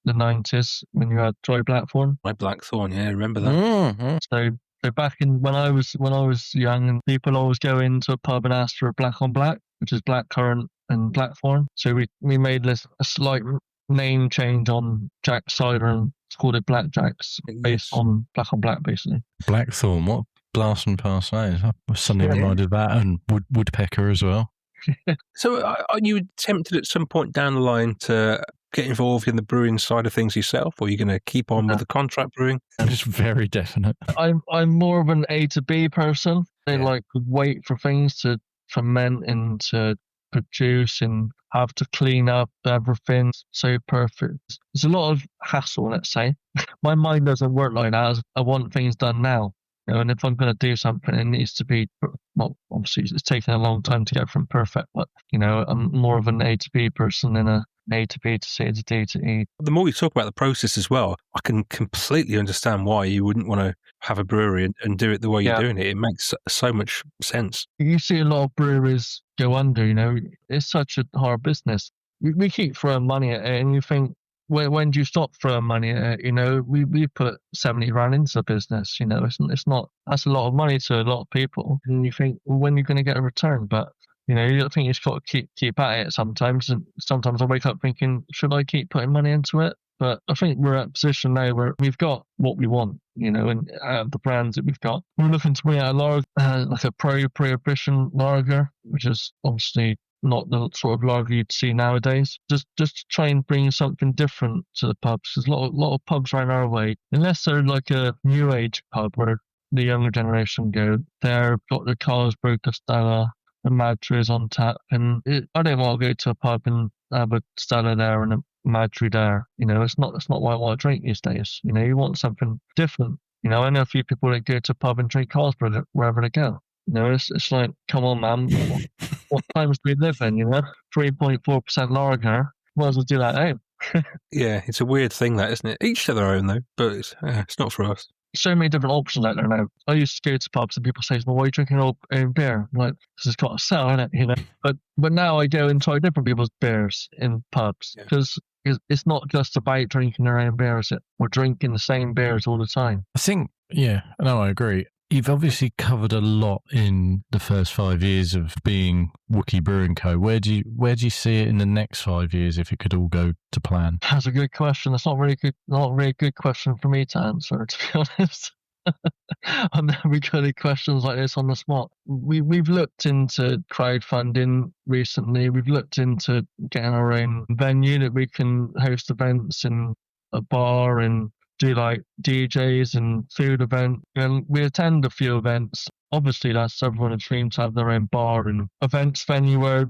Speaker 5: the 90s when you had dry blackthorn.
Speaker 3: My blackthorn, yeah, I remember that.
Speaker 5: Mm-hmm. So back in when I was young, and people always go into a pub and ask for a black on black, which is blackcurrant and blackthorn. So we made a slight name change on Jack cider and it's called it Blackjacks, based on black on black, basically.
Speaker 4: Blackthorn, what blast and pass that is? I was suddenly reminded of that, and woodpecker as well.
Speaker 3: So are you tempted at some point down the line to get involved in the brewing side of things yourself, or are you going to keep on with the contract brewing?
Speaker 4: It's very definite.
Speaker 5: I'm more of an A to B person. I like to wait for things to ferment and to produce and have to clean up everything so perfect. It's a lot of hassle, let's say. My mind doesn't work like that. I want things done now. And if I'm going to do something, it needs to be, well, obviously it's taken a long time to get from perfect, but, I'm more of an A to B person than a A to B to C to D to E.
Speaker 3: The more you talk about the process as well, I can completely understand why you wouldn't want to have a brewery and do it the way you're doing it. It makes so much sense. You
Speaker 5: see a lot of breweries go under, it's such a hard business. We keep throwing money at it, and you think, when do you stop throwing money at it? We put 70 grand into the business, it's not, that's a lot of money to a lot of people. And you think, well, when are you going to get a return? But, you think you've got to keep at it sometimes. And sometimes I wake up thinking, should I keep putting money into it? But I think we're at a position now where we've got what we want, and out of the brands that we've got. We're looking to bring out a lager, like a prohibition lager, which is obviously not the sort of lager you'd see nowadays. Just to try and bring something different to the pubs. There's a lot of pubs right our way, unless they're like a new age pub where the younger generation go. They've got the Carlsberg, the Stella, the Madry is on tap, and I don't want to go to a pub and have a Stella there and a Madry there. It's not what I want to drink these days. You want something different. I know a few people that go to a pub and drink Carlsberg wherever they go. It's like, come on, man. What times do we live in? 3.4% lager. Might as well do that out.
Speaker 3: Yeah, it's a weird thing, that, isn't it? Each to their own, though, but it's not for us.
Speaker 5: So many different options out there now. I used to go to pubs and people say, well, why are you drinking your own beer? I'm like, because it's got a sell in it, But now I go and try different people's beers in pubs because it's not just about drinking their own beer, is it? We're drinking the same beers all the time.
Speaker 4: I think, I agree. You've obviously covered a lot in the first 5 years of being Wookie Brewing Co. Where do you see it in the next 5 years if it could all go to plan?
Speaker 5: That's a good question. That's not really a good question for me to answer, to be honest. I'm never good at questions like this on the spot. We've looked into crowdfunding recently. We've looked into getting our own venue that we can host events in a bar and do like DJs and food events. And we attend a few events. Obviously, that's everyone's dream to have their own bar and events venue where,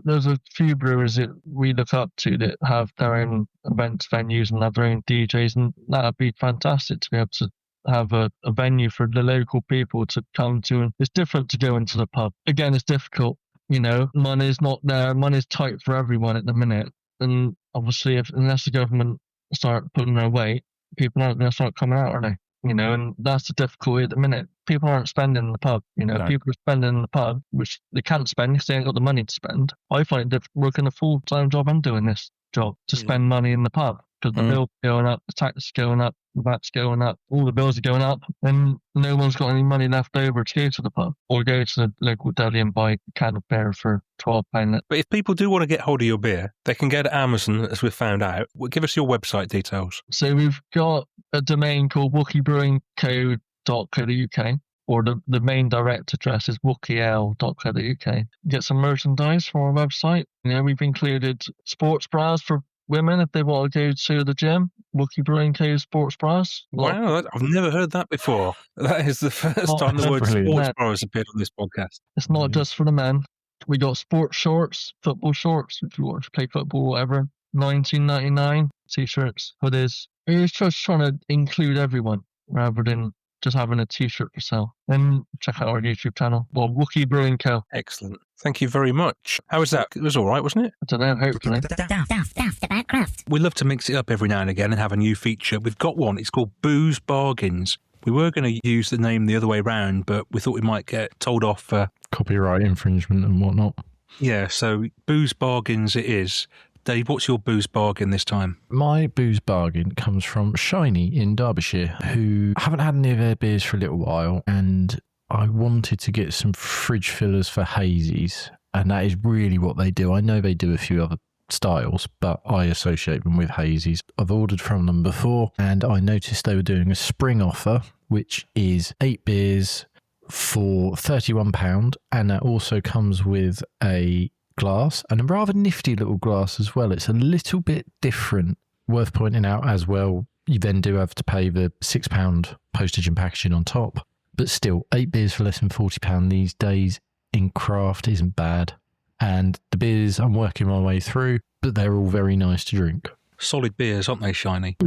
Speaker 5: there's a few brewers that we look up to that have their own events venues and have their own DJs, and that would be fantastic to be able to have a venue for the local people to come to. And it's different to go into the pub. Again, it's difficult. Money's not there. Money's tight for everyone at the minute. And obviously, unless the government start putting their weight, people aren't going to start coming out, are they? And that's the difficulty at the minute. People aren't spending in the pub. No. People are spending in the pub, which they can't spend because they ain't got the money to spend. I find it difficult working a full-time job and doing this job to spend money in the pub because the bill's going up, the tax is going up, the VAT's going up, all the bills are going up, and no one's got any money left over to go to the pub or go to the local deli and buy a can of beer for £12.
Speaker 3: But if people do want to get hold of your beer, they can go to Amazon, as we've found out. Give us your website details.
Speaker 5: So we've got a domain called wookiebrewingco.co.uk, or the main direct address is wookiel.co.uk. Get some merchandise from our website. We've included sports bras for women if they want to go to the gym. Wookie Brewing Co. sports bras.
Speaker 3: Wow, I've never heard that before. That is the first time the word sports bra has appeared on this podcast.
Speaker 5: It's not just for the men. We got sports shorts, football shorts, if you want to play football, whatever. $19.99. T-shirts, hoodies. We're just trying to include everyone rather than just having a T-shirt for sale. And check out our YouTube channel. Well, Wookie Brewing Co.
Speaker 3: Excellent. Thank you very much. How was that? It was all right, wasn't it?
Speaker 5: I don't know, hopefully.
Speaker 6: Daftaboutcraft.
Speaker 3: We love to mix it up every now and again and have a new feature. We've got one. It's called Booze Bargains. We were going to use the name the other way round, but we thought we might get told off for
Speaker 4: copyright infringement and whatnot.
Speaker 3: Yeah, so Booze Bargains it is. Dave, what's your booze bargain this time?
Speaker 4: My booze bargain comes from Shiny in Derbyshire, who haven't had any of their beers for a little while, and I wanted to get some fridge fillers for hazies, and that is really what they do. I know they do a few other styles, but I associate them with hazies. I've ordered from them before, and I noticed they were doing a spring offer, which is 8 beers for £31, and that also comes with a glass, and a rather nifty little glass as well. It's a little bit different. Worth pointing out as well, you then do have to pay the £6 postage and packaging on top, but still, 8 beers for less than £40 these days in craft isn't bad. And the beers I'm working my way through, but they're all very nice to drink.
Speaker 3: Solid beers, aren't they, Shiny?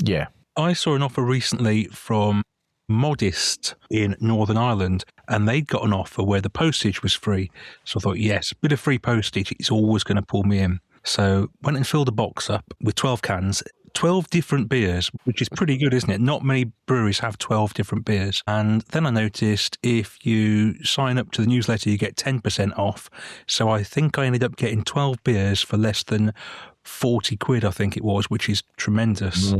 Speaker 4: Yeah.
Speaker 3: I saw an offer recently from Modest in Northern Ireland, and they'd got an offer where the postage was free. So I thought, yes, a bit of free postage, it's always going to pull me in. So went and filled a box up with 12 cans, 12 different beers, which is pretty good, isn't it? Not many breweries have 12 different beers. And then I noticed if you sign up to the newsletter, you get 10% off. So I think I ended up getting 12 beers for less than 40 quid, I think it was, which is tremendous.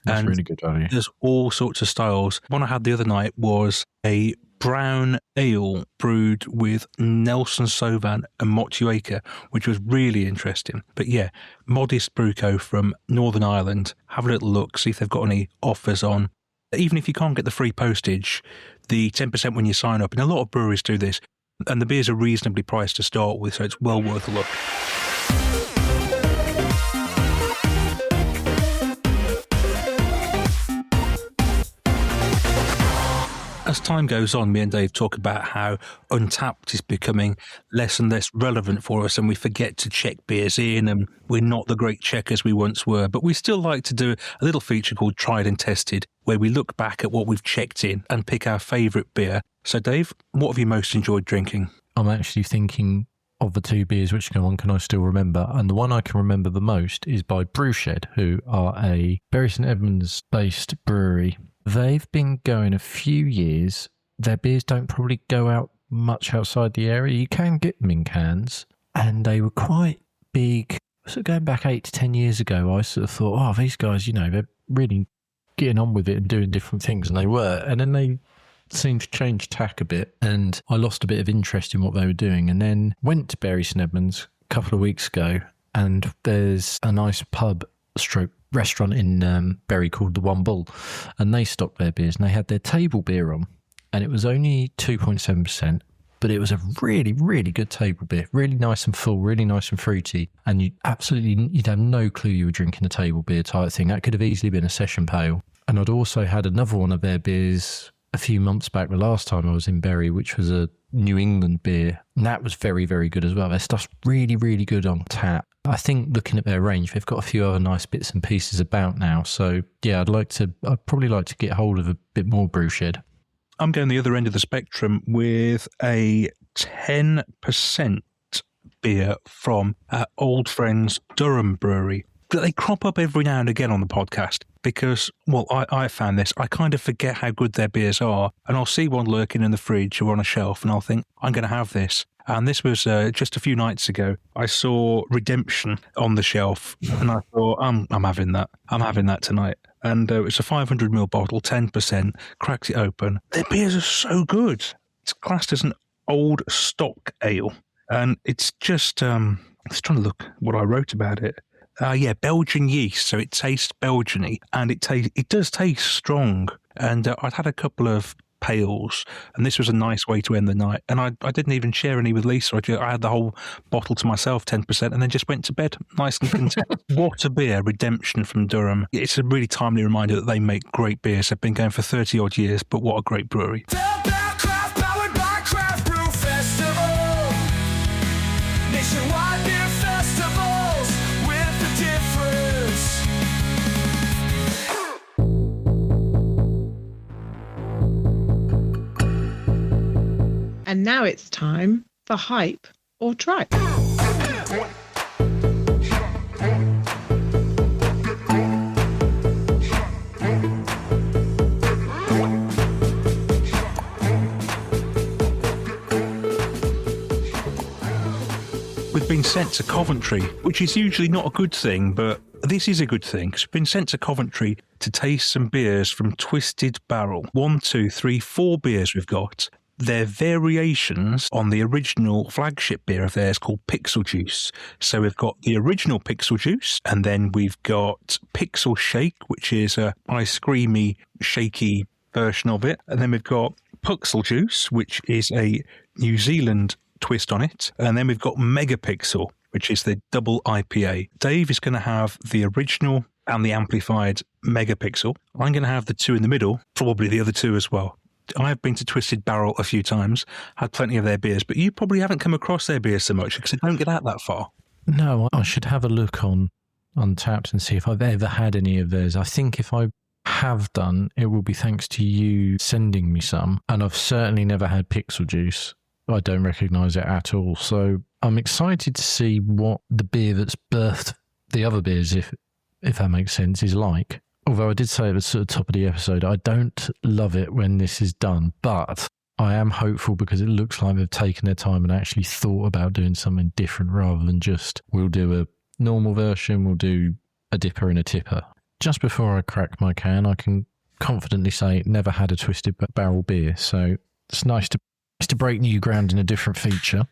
Speaker 4: That's really good value.
Speaker 3: There's all sorts of styles. One I had the other night was a brown ale brewed with Nelson Sauvin and Motueka, which was really interesting. But yeah, Modest Brewco from Northern Ireland. Have a little look, see if they've got any offers on. Even if you can't get the free postage, the 10% when you sign up, and a lot of breweries do this, and the beers are reasonably priced to start with, so it's well worth a look. As time goes on, me and Dave talk about how Untapped is becoming less and less relevant for us, and we forget to check beers in, and we're not the great checkers we once were. But we still like to do a little feature called Tried and Tested, where we look back at what we've checked in and pick our favourite beer. So, Dave, what have you most enjoyed drinking?
Speaker 4: I'm actually thinking of the two beers, which one can I still remember? And the one I can remember the most is by Brewshed, who are a Bury St Edmunds-based brewery. They've been going a few years. Their beers don't probably go out much outside the area. You can get them in cans. And they were quite big. So going back 8 to 10 years ago, I sort of thought, oh, these guys, they're really getting on with it and doing different things. And they were. And then they seemed to change tack a bit. And I lost a bit of interest in what they were doing. And then went to Bury St Edmunds a couple of weeks ago. And there's a nice pub stroke restaurant in Bury called the One Bull, and they stocked their beers and they had their table beer on, and it was only 2.7%, but it was a really, really good table beer, really nice and full, really nice and fruity, and you'd have no clue you were drinking a table beer type thing. That could have easily been a session pale. And I'd also had another one of their beers a few months back, the last time I was in Bury, which was a New England beer, and that was very, very good as well. Their stuff's really, really good on tap. I think looking at their range, they've got a few other nice bits and pieces about now. So yeah, I'd probably like to get hold of a bit more Brewshed.
Speaker 3: I'm going the other end of the spectrum with a 10% beer from our old friends Durham Brewery. They crop up every now and again on the podcast because, well, I found this. I kind of forget how good their beers are, and I'll see one lurking in the fridge or on a shelf, and I'll think, I'm going to have this. And this was just a few nights ago. I saw Redemption on the shelf, and I thought, I'm having that. I'm having that tonight. And it's a 500ml bottle, 10%, cracks it open. Their beers are so good. It's classed as an old stock ale. And it's just, I'm just trying to look what I wrote about it. Belgian yeast, so it tastes Belgian-y, and it does taste strong. And I'd had a couple of pails, and this was a nice way to end the night. And I didn't even share any with Lisa. I had the whole bottle to myself, 10%, and then just went to bed, nice and content. What a beer, Redemption from Durham. It's a really timely reminder that they make great beers. They've been going for 30-odd years, but what a great brewery.
Speaker 1: Daftaboutcraft, powered by Craft Brew Festival. Nationwide beer festivals with a difference.
Speaker 7: And now it's time for Hype or Tripe.
Speaker 3: We've been sent to Coventry, which is usually not a good thing, but this is a good thing, because we've been sent to Coventry to taste some beers from Twisted Barrel. 4 beers we've got. They're variations on the original flagship beer of theirs called Pixel Juice. So we've got the original Pixel Juice, and then we've got Pixel Shake, which is a ice creamy, shaky version of it. And then we've got Puxel Juice, which is a New Zealand twist on it. And then we've got Megapixel, which is the double IPA. Dave is going to have the original and the amplified Megapixel. I'm going to have the two in the middle, probably the other two as well. I've been to Twisted Barrel a few times, had plenty of their beers, but you probably haven't come across their beers so much because they don't get out that far.
Speaker 4: No, I should have a look on Untapped and see if I've ever had any of theirs. I think if I have done, it will be thanks to you sending me some, and I've certainly never had Pixel Juice. I don't recognise it at all, so I'm excited to see what the beer that's birthed the other beers, if that makes sense, is like. Although I did say at the sort of top of the episode, I don't love it when this is done, but I am hopeful because it looks like they've taken their time and actually thought about doing something different rather than just, we'll do a normal version, we'll do a dipper and a tipper. Just before I crack my can, I can confidently say never had a Twisted Barrel beer, so It's nice to break new ground in a different feature.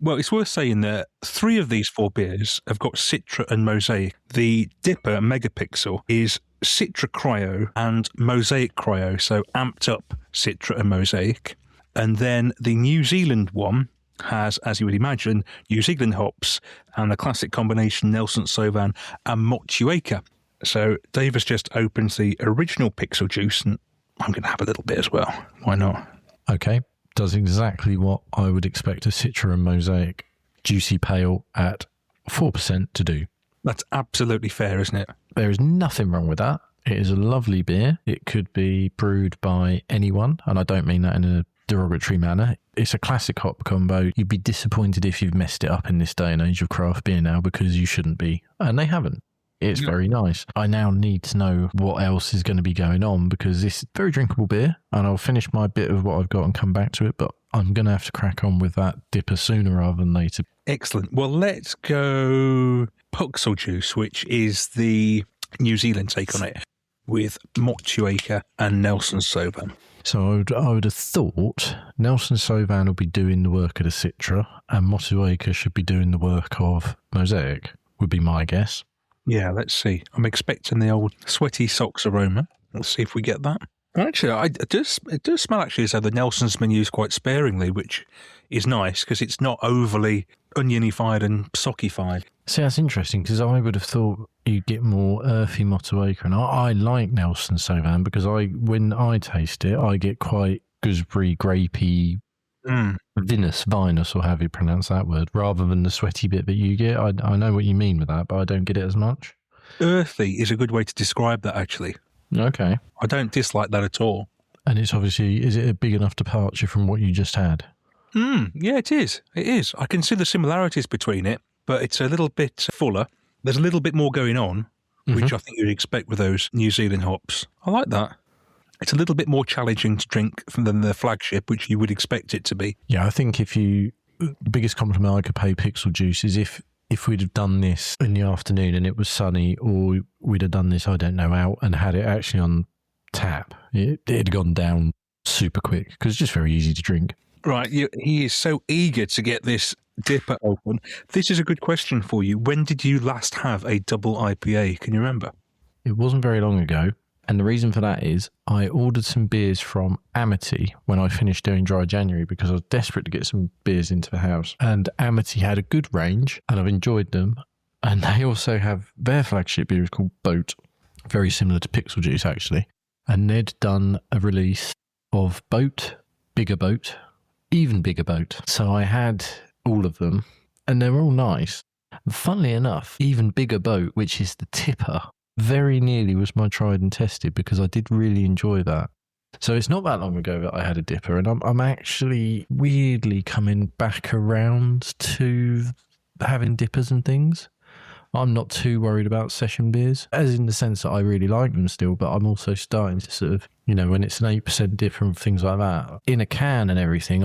Speaker 3: Well, it's worth saying that 3 of these 4 beers have got Citra and Mosaic. The Dipper Megapixel is Citra Cryo and Mosaic Cryo, so amped up Citra and Mosaic. And then the New Zealand one has, as you would imagine, New Zealand hops and the classic combination Nelson Sauvin and Motueka. So Dave has just opened the original Pixel Juice, and I'm going to have a little bit as well. Why not?
Speaker 4: Okay. Does exactly what I would expect a Citra and Mosaic juicy pale at 4% to do.
Speaker 3: That's absolutely fair, isn't it?
Speaker 4: There is nothing wrong with that. It is a lovely beer. It could be brewed by anyone, and I don't mean that in a derogatory manner. It's a classic hop combo. You'd be disappointed if you've messed it up in this day and age of craft beer now, because you shouldn't be. And they haven't. It's very nice. I now need to know what else is going to be going on, because this is very drinkable beer, and I'll finish my bit of what I've got and come back to it, but I'm going to have to crack on with that dipper sooner rather than later.
Speaker 3: Excellent. Well, let's go Pixel Juice, which is the New Zealand take on it, with Motueka and Nelson Sauvin.
Speaker 4: So I would have thought Nelson Sauvin will be doing the work of the Citra, and Motueka should be doing the work of Mosaic, would be my guess.
Speaker 3: Yeah, let's see. I'm expecting the old sweaty socks aroma. Let's see if we get that. Actually, it does smell actually as though the Nelson's been used quite sparingly, which is nice because it's not overly onionified and sockified.
Speaker 4: See, that's interesting, because I would have thought you'd get more earthy Motueka, and I like Nelson Sauvin because when I taste it, I get quite gooseberry, grapey, vinous, or however you pronounce that word, rather than the sweaty bit that you get. I know what you mean with that, but I don't get it as much.
Speaker 3: Earthy is a good way to describe that, actually.
Speaker 4: Okay.
Speaker 3: I don't dislike that at all.
Speaker 4: And it's obviously, is it a big enough departure from what you just had?
Speaker 3: Yeah, it is. It is. I can see the similarities between it, but it's a little bit fuller. There's a little bit more going on, which I think you'd expect with those New Zealand hops. I like that. It's a little bit more challenging to drink than the flagship, which you would expect it to be.
Speaker 4: Yeah, I think the biggest compliment I could pay Pixel Juice is if we'd have done this in the afternoon and it was sunny, or we'd have done this, I don't know, out and had it actually on tap, it had gone down super quick, because it's just very easy to drink.
Speaker 3: Right, he is so eager to get this dipper open. This is a good question for you. When did you last have a double IPA? Can you remember?
Speaker 4: It wasn't very long ago. And the reason for that is I ordered some beers from Amity when I finished doing Dry January, because I was desperate to get some beers into the house. And Amity had a good range, and I've enjoyed them. And they also have their flagship beer is called Boat, very similar to Pixel Juice, actually. And they'd done a release of Boat, Bigger Boat, Even Bigger Boat. So I had all of them, and they were all nice. And funnily enough, Even Bigger Boat, which is the tipper, very nearly was my tried and tested, because I did really enjoy that. So it's not that long ago that I had a dipper, and I'm actually weirdly coming back around to having dippers and things. I'm not too worried about session beers, as in the sense that I really like them still, but I'm also starting to sort of, when it's an 8% dipper and things like that, in a can and everything,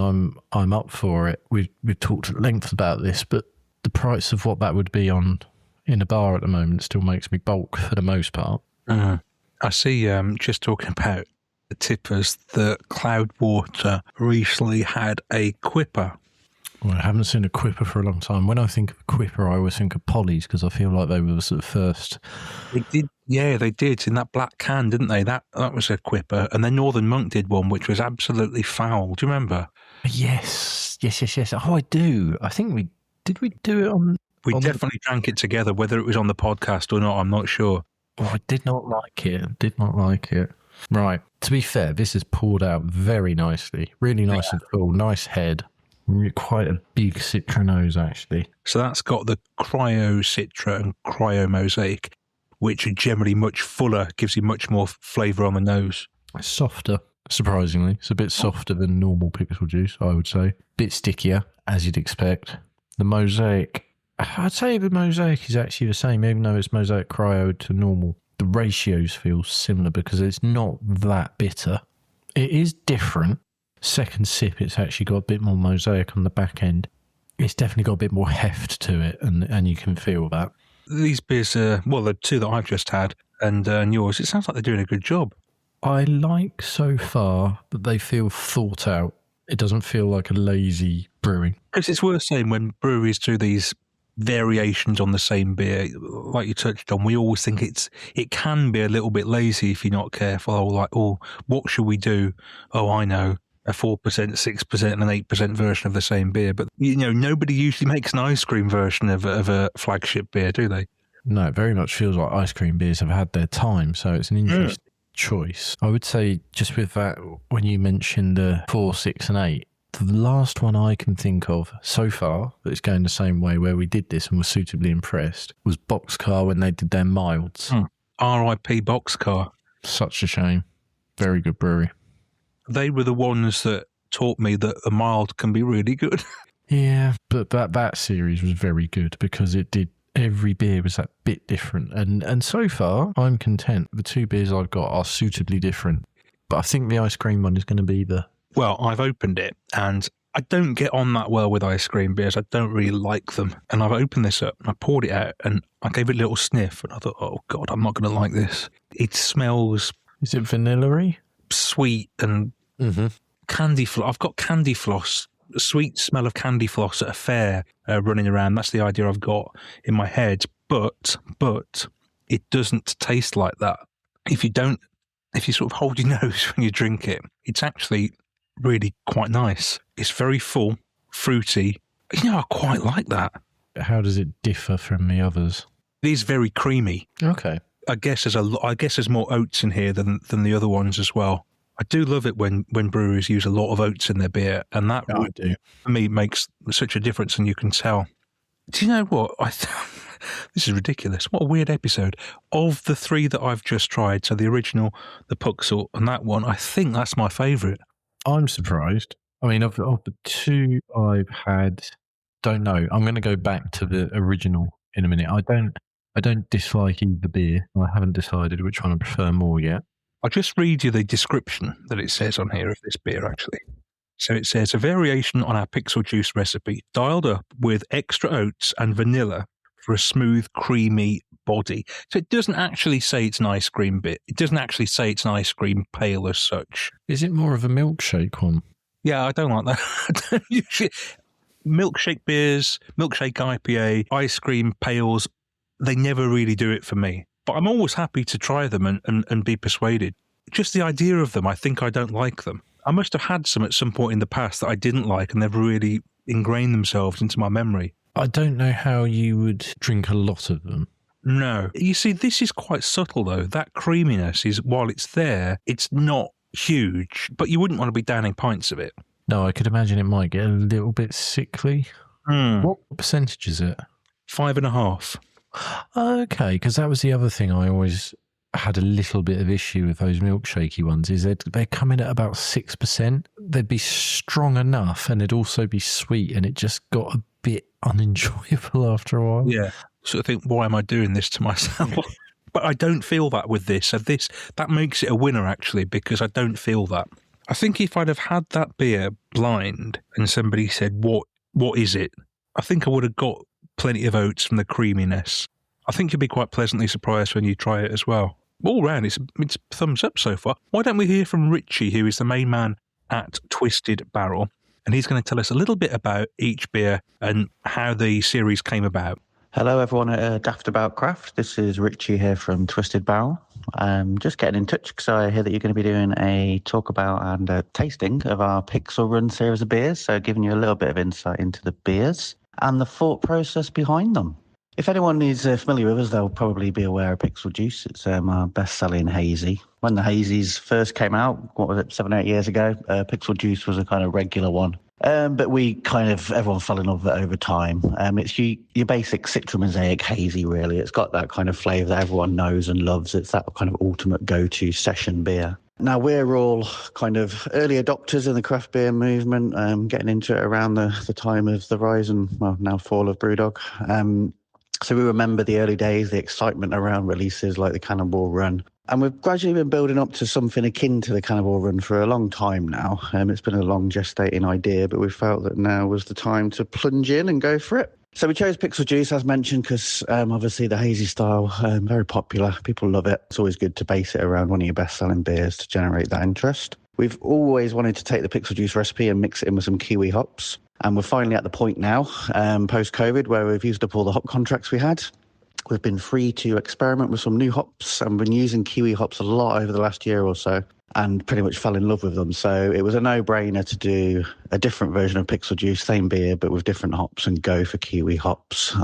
Speaker 4: I'm up for it. We've talked at length about this, but the price of what that would be in a bar at the moment still makes me balk for the most part.
Speaker 3: I see, just talking about the tippers, the Cloudwater recently had a Quipper.
Speaker 4: Well, I haven't seen a Quipper for a long time. When I think of a Quipper, I always think of Polly's, because I feel like they were the sort of first.
Speaker 3: They did, yeah, they did, in that black can, didn't they? That was a Quipper. And then Northern Monk did one, which was absolutely foul. Do you remember?
Speaker 4: Yes. Oh, I do. I think did we do it on...
Speaker 3: We definitely drank it together, whether it was on the podcast or not, I'm not sure.
Speaker 4: Oh, I did not like it. Right. To be fair, this is poured out very nicely. Really nice and full. Nice head. Quite a big Citra nose, actually.
Speaker 3: So that's got the Cryo Citra and Cryo Mosaic, which are generally much fuller, gives you much more flavour on the nose.
Speaker 4: Softer, surprisingly. It's a bit softer than normal Pixel Juice, I would say. Bit stickier, as you'd expect. The Mosaic... I'd say the Mosaic is actually the same, even though it's Mosaic Cryo to normal. The ratios feel similar because it's not that bitter. It is different. Second sip, it's actually got a bit more Mosaic on the back end. It's definitely got a bit more heft to it, and you can feel that.
Speaker 3: These beers, the two that I've just had and yours, it sounds like they're doing a good job.
Speaker 4: I like so far that they feel thought out. It doesn't feel like a lazy brewing.
Speaker 3: Because it's worth saying when breweries do these variations on the same beer, like you touched on, we always think it can be a little bit lazy if you're not careful. Or like, oh, what should we do? Oh, I know, a 4%, 6%, and an 8% version of the same beer. But nobody usually makes an ice cream version of a flagship beer, do they?
Speaker 4: No, it very much feels like ice cream beers have had their time, so it's an interesting choice. I would say just with that, when you mentioned the 4, 6, and 8, the last one I can think of so far that is going the same way where we did this and were suitably impressed was Boxcar when they did their milds.
Speaker 3: R.I.P. Boxcar.
Speaker 4: Such a shame. Very good brewery.
Speaker 3: They were the ones that taught me that a mild can be really good.
Speaker 4: Yeah, but that series was very good because it did. Every beer was that bit different. And so far, I'm content. The 2 beers I've got are suitably different. But I think the ice cream one is going to be the...
Speaker 3: Well, I've opened it, and I don't get on that well with ice cream beers. I don't really like them. And I've opened this up, and I poured it out, and I gave it a little sniff, and I thought, oh, God, I'm not going to like this. It smells...
Speaker 4: Is it vanilla-y?
Speaker 3: Sweet and candy floss. I've got candy floss, a sweet smell of candy floss at a fair running around. That's the idea I've got in my head. But it doesn't taste like that. If you sort of hold your nose when you drink it, it's actually really quite nice. It's very full, fruity. I quite like that.
Speaker 4: How does it differ from the others?
Speaker 3: It is very creamy.
Speaker 4: Okay.
Speaker 3: I guess there's more oats in here than the other ones as well. I do love it when breweries use a lot of oats in their beer, and that
Speaker 4: I do.
Speaker 3: For me makes such a difference, and you can tell. Do you know what? This is ridiculous. What a weird episode. Of the 3 that I've just tried, so the original, the Puxel, and that one, I think that's my favourite.
Speaker 4: I'm surprised. I mean, of the 2 I've had, don't know. I'm going to go back to the original in a minute. I don't dislike either beer. I haven't decided which one I prefer more yet.
Speaker 3: I'll just read you the description that it says on here of this beer, actually. So it says, a variation on our Pixel Juice recipe, dialed up with extra oats and vanilla for a smooth, creamy body. So it doesn't actually say it's an ice cream beer. It doesn't actually say it's an ice cream pale as such.
Speaker 4: Is it more of a milkshake one?
Speaker 3: Yeah, I don't like that. I don't usually... Milkshake beers, milkshake IPA, ice cream pales, they never really do it for me. But I'm always happy to try them and be persuaded. Just the idea of them, I think I don't like them. I must have had some at some point in the past that I didn't like and they've really ingrained themselves into my memory.
Speaker 4: I don't know how you would drink a lot of them.
Speaker 3: No. You see, this is quite subtle, though. That creaminess is, while it's there, it's not huge, but you wouldn't want to be downing pints of it.
Speaker 4: No, I could imagine it might get a little bit sickly. What percentage is it?
Speaker 3: 5.5.
Speaker 4: Okay, because that was the other thing I always had a little bit of issue with those milkshakey ones, is they'd come in at about 6%. They'd be strong enough and they'd also be sweet, and it just got a bit unenjoyable after a while.
Speaker 3: Yeah. So I think, why am I doing this to myself? But I don't feel that with this. So that makes it a winner, actually, because I don't feel that. I think if I'd have had that beer blind and somebody said, what is it? I think I would have got plenty of oats from the creaminess. I think you'll be quite pleasantly surprised when you try it as well. All round, it's thumbs up so far. Why don't we hear from Richie, who is the main man at Twisted Barrel, and he's going to tell us a little bit about each beer and how the series came about.
Speaker 8: Hello everyone at Daftaboutcraft. This is Richie here from Twisted Barrel. I'm just getting in touch because I hear that you're going to be doing a talk about and a tasting of our Pixel Run series of beers, so giving you a little bit of insight into the beers and the thought process behind them. If anyone is familiar with us, they'll probably be aware of Pixel Juice. It's our best-selling hazy. When the hazies first came out, 7 or 8 years ago, Pixel Juice was a kind of regular one. But everyone fell in love with it over time. It's your basic citramosaic hazy, really. It's got that kind of flavour that everyone knows and loves. It's that kind of ultimate go-to session beer. Now, we're all kind of early adopters in the craft beer movement, getting into it around the time of the rise and, well, now fall of Brewdog. So we remember the early days, the excitement around releases like the Cannonball Run. And we've gradually been building up to something akin to the Cannonball Run for a long time now. It's been a long gestating idea, but we felt that now was the time to plunge in and go for it. So we chose Pixel Juice, as mentioned, because obviously the hazy style, very popular. People love it. It's always good to base it around one of your best-selling beers to generate that interest. We've always wanted to take the Pixel Juice recipe and mix it in with some kiwi hops. And we're finally at the point now, post-COVID, where we've used up all the hop contracts we had. We've been free to experiment with some new hops and been using kiwi hops a lot over the last year or so and pretty much fell in love with them. So it was a no-brainer to do a different version of Pixel Juice, same beer, but with different hops and go for kiwi hops.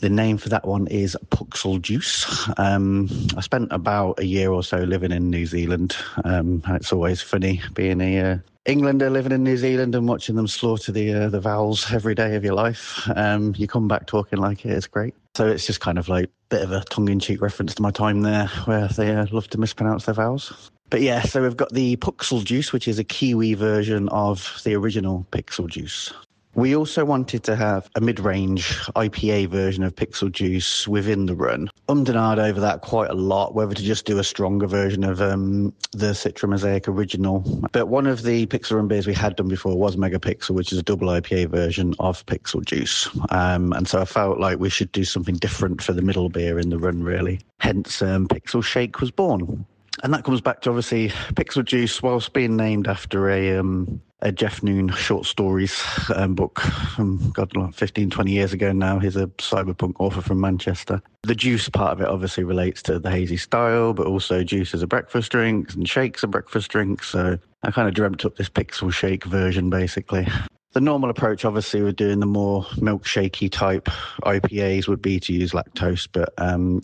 Speaker 8: The name for that one is Pixel Juice. I spent about a year or so living in New Zealand, and it's always funny being a Englander living in New Zealand and watching them slaughter the vowels every day of your life. You come back talking like it, it's great. So it's just kind of like a bit of a tongue-in-cheek reference to my time there where they love to mispronounce their vowels. But yeah, so we've got the Pixel Juice, which is a Kiwi version of the original Pixel Juice. We also wanted to have a mid-range IPA version of Pixel Juice within the run. And ahed over that quite a lot, whether to just do a stronger version of the Citra Mosaic original. But one of the Pixel Run beers we had done before was Megapixel, which is a double IPA version of Pixel Juice. And so I felt like we should do something different for the middle beer in the run, really. Hence, Pixel Shake was born. And that comes back to, obviously, Pixel Juice, whilst being named after a Jeff Noon short stories book from, 15, 20 years ago now. He's a cyberpunk author from Manchester. The juice part of it obviously relates to the hazy style, but also juice as a breakfast drink and shakes a breakfast drink. So I kind of dreamt up this Pixel Shake version, basically. The normal approach, obviously, with doing the more milkshakey type IPAs would be to use lactose, but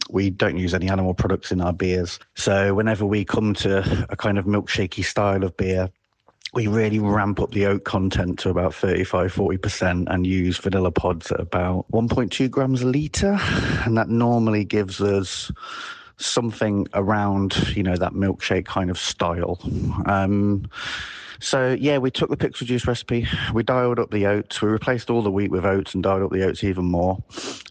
Speaker 8: we don't use any animal products in our beers. So whenever we come to a kind of milkshakey style of beer, we really ramp up the oat content to about 35-40% and use vanilla pods at about 1.2 grams a litre. And that normally gives us something around, that milkshake kind of style. So, yeah, we took the Pixel Juice recipe, we dialed up the oats, we replaced all the wheat with oats and dialed up the oats even more,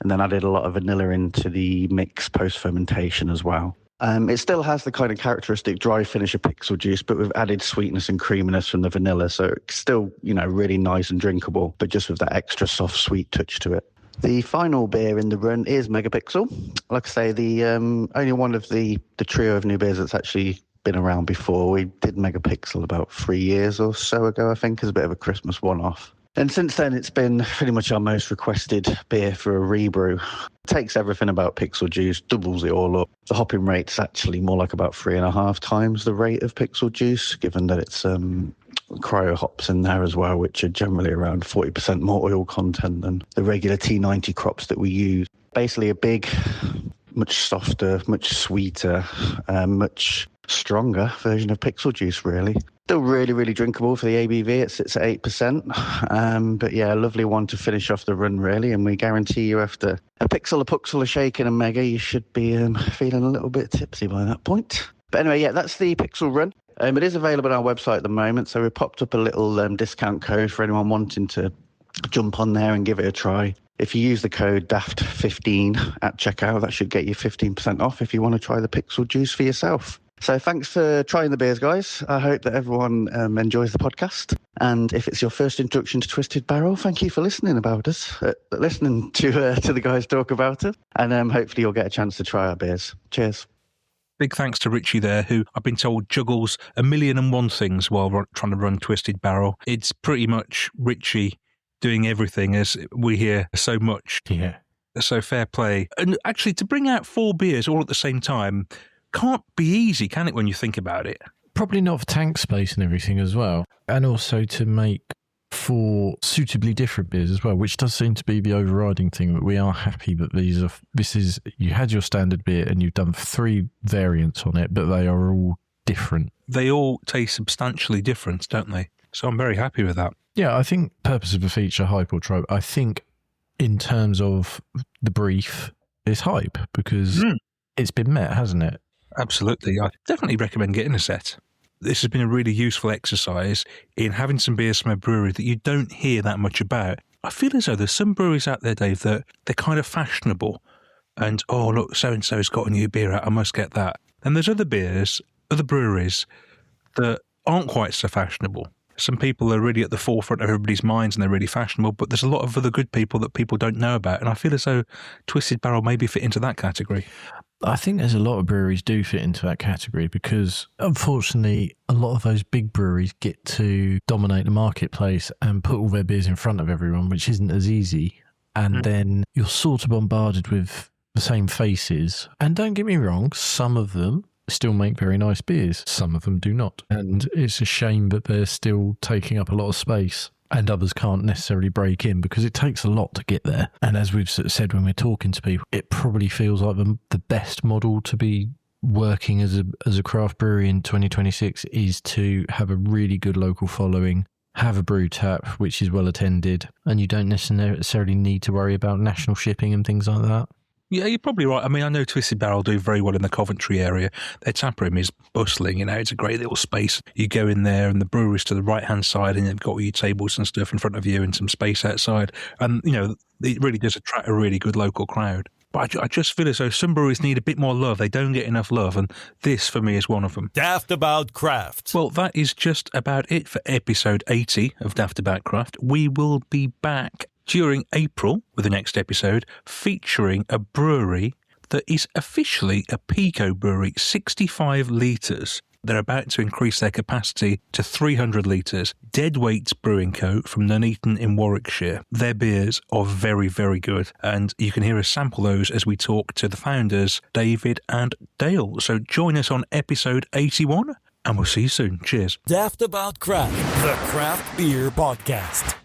Speaker 8: and then added a lot of vanilla into the mix post-fermentation as well. It still has the kind of characteristic dry finish of Pixel Juice, but we've added sweetness and creaminess from the vanilla, so it's still, really nice and drinkable, but just with that extra soft, sweet touch to it. The final beer in the run is Megapixel. Like I say, the only one of the trio of new beers that's actually been around before. We did Megapixel about 3 years or so ago, I think, as a bit of a Christmas one-off. And since then, it's been pretty much our most requested beer for a rebrew. Takes everything about Pixel Juice, doubles it all up. The hopping rate's actually more like about 3.5 times the rate of Pixel Juice, given that it's cryo hops in there as well, which are generally around 40% more oil content than the regular T90 crops that we use. Basically a big, much softer, much sweeter, much stronger version of Pixel Juice, really. Still really, really drinkable for the ABV. It sits at 8%. But yeah, a lovely one to finish off the run, really. And we guarantee you after a puxel, a shaken, and mega, you should be feeling a little bit tipsy by that point. But anyway, yeah, that's the Pixel run. It is available on our website at the moment. So we popped up a little discount code for anyone wanting to jump on there and give it a try. If you use the code DAFT15 at checkout, that should get you 15% off if you want to try the Pixel Juice for yourself. So thanks for trying the beers, guys. I hope that everyone enjoys the podcast. And if it's your first introduction to Twisted Barrel, thank you for listening about us, listening to the guys talk about it. And hopefully you'll get a chance to try our beers. Cheers.
Speaker 3: Big thanks to Richie there, who I've been told juggles 1,000,001 things while trying to run Twisted Barrel. It's pretty much Richie doing everything, as we hear so much.
Speaker 4: Yeah.
Speaker 3: So fair play. And actually, to bring out 4 beers all at the same time can't be easy, can it, when you think about it?
Speaker 4: Probably not for tank space and everything as well. And also to make 4 suitably different beers as well, which does seem to be the overriding thing. But we are happy that you had your standard beer and you've done 3 variants on it, but they are all different.
Speaker 3: They all taste substantially different, don't they? So I'm very happy with that.
Speaker 4: Yeah, I think purpose of a feature, hype or trope, I think in terms of the brief, it's hype because it's been met, hasn't it?
Speaker 3: Absolutely. I definitely recommend getting a set. This has been a really useful exercise in having some beers from a brewery that you don't hear that much about. I feel as though there's some breweries out there, Dave, that they're kind of fashionable. And, oh, look, so-and-so's got a new beer out, I must get that. And there's other breweries that aren't quite so fashionable. Some people are really at the forefront of everybody's minds and they're really fashionable, but there's a lot of other good people that people don't know about. And I feel as though Twisted Barrel maybe fit into that category.
Speaker 4: I think there's a lot of breweries do fit into that category because, unfortunately, a lot of those big breweries get to dominate the marketplace and put all their beers in front of everyone, which isn't as easy. And then you're sort of bombarded with the same faces. And don't get me wrong, some of them still make very nice beers. Some of them do not. And it's a shame that they're still taking up a lot of space. And others can't necessarily break in because it takes a lot to get there. And as we've sort of said when we're talking to people, it probably feels like the best model to be working as a craft brewery in 2026 is to have a really good local following, have a brew tap which is well attended, and you don't necessarily need to worry about national shipping and things like that.
Speaker 3: Yeah, you're probably right. I mean, I know Twisted Barrel do very well in the Coventry area. Their tap room is bustling, it's a great little space. You go in there and the brewery's to the right-hand side and they've got all your tables and stuff in front of you and some space outside. And, it really does attract a really good local crowd. But I just feel as though some breweries need a bit more love. They don't get enough love, and this, for me, is one of them.
Speaker 2: Daft About Craft.
Speaker 3: Well, that is just about it for episode 80 of Daft About Craft. We will be back during April with the next episode featuring a brewery that is officially a Pico brewery, 65 litres. They're about to increase their capacity to 300 litres. Deadweight Brewing Co. from Nuneaton in Warwickshire. Their beers are very, very good, and you can hear us sample those as we talk to the founders, David and Dale. So join us on episode 81, and we'll see you soon. Cheers.
Speaker 2: Daft About Craft, the craft beer podcast.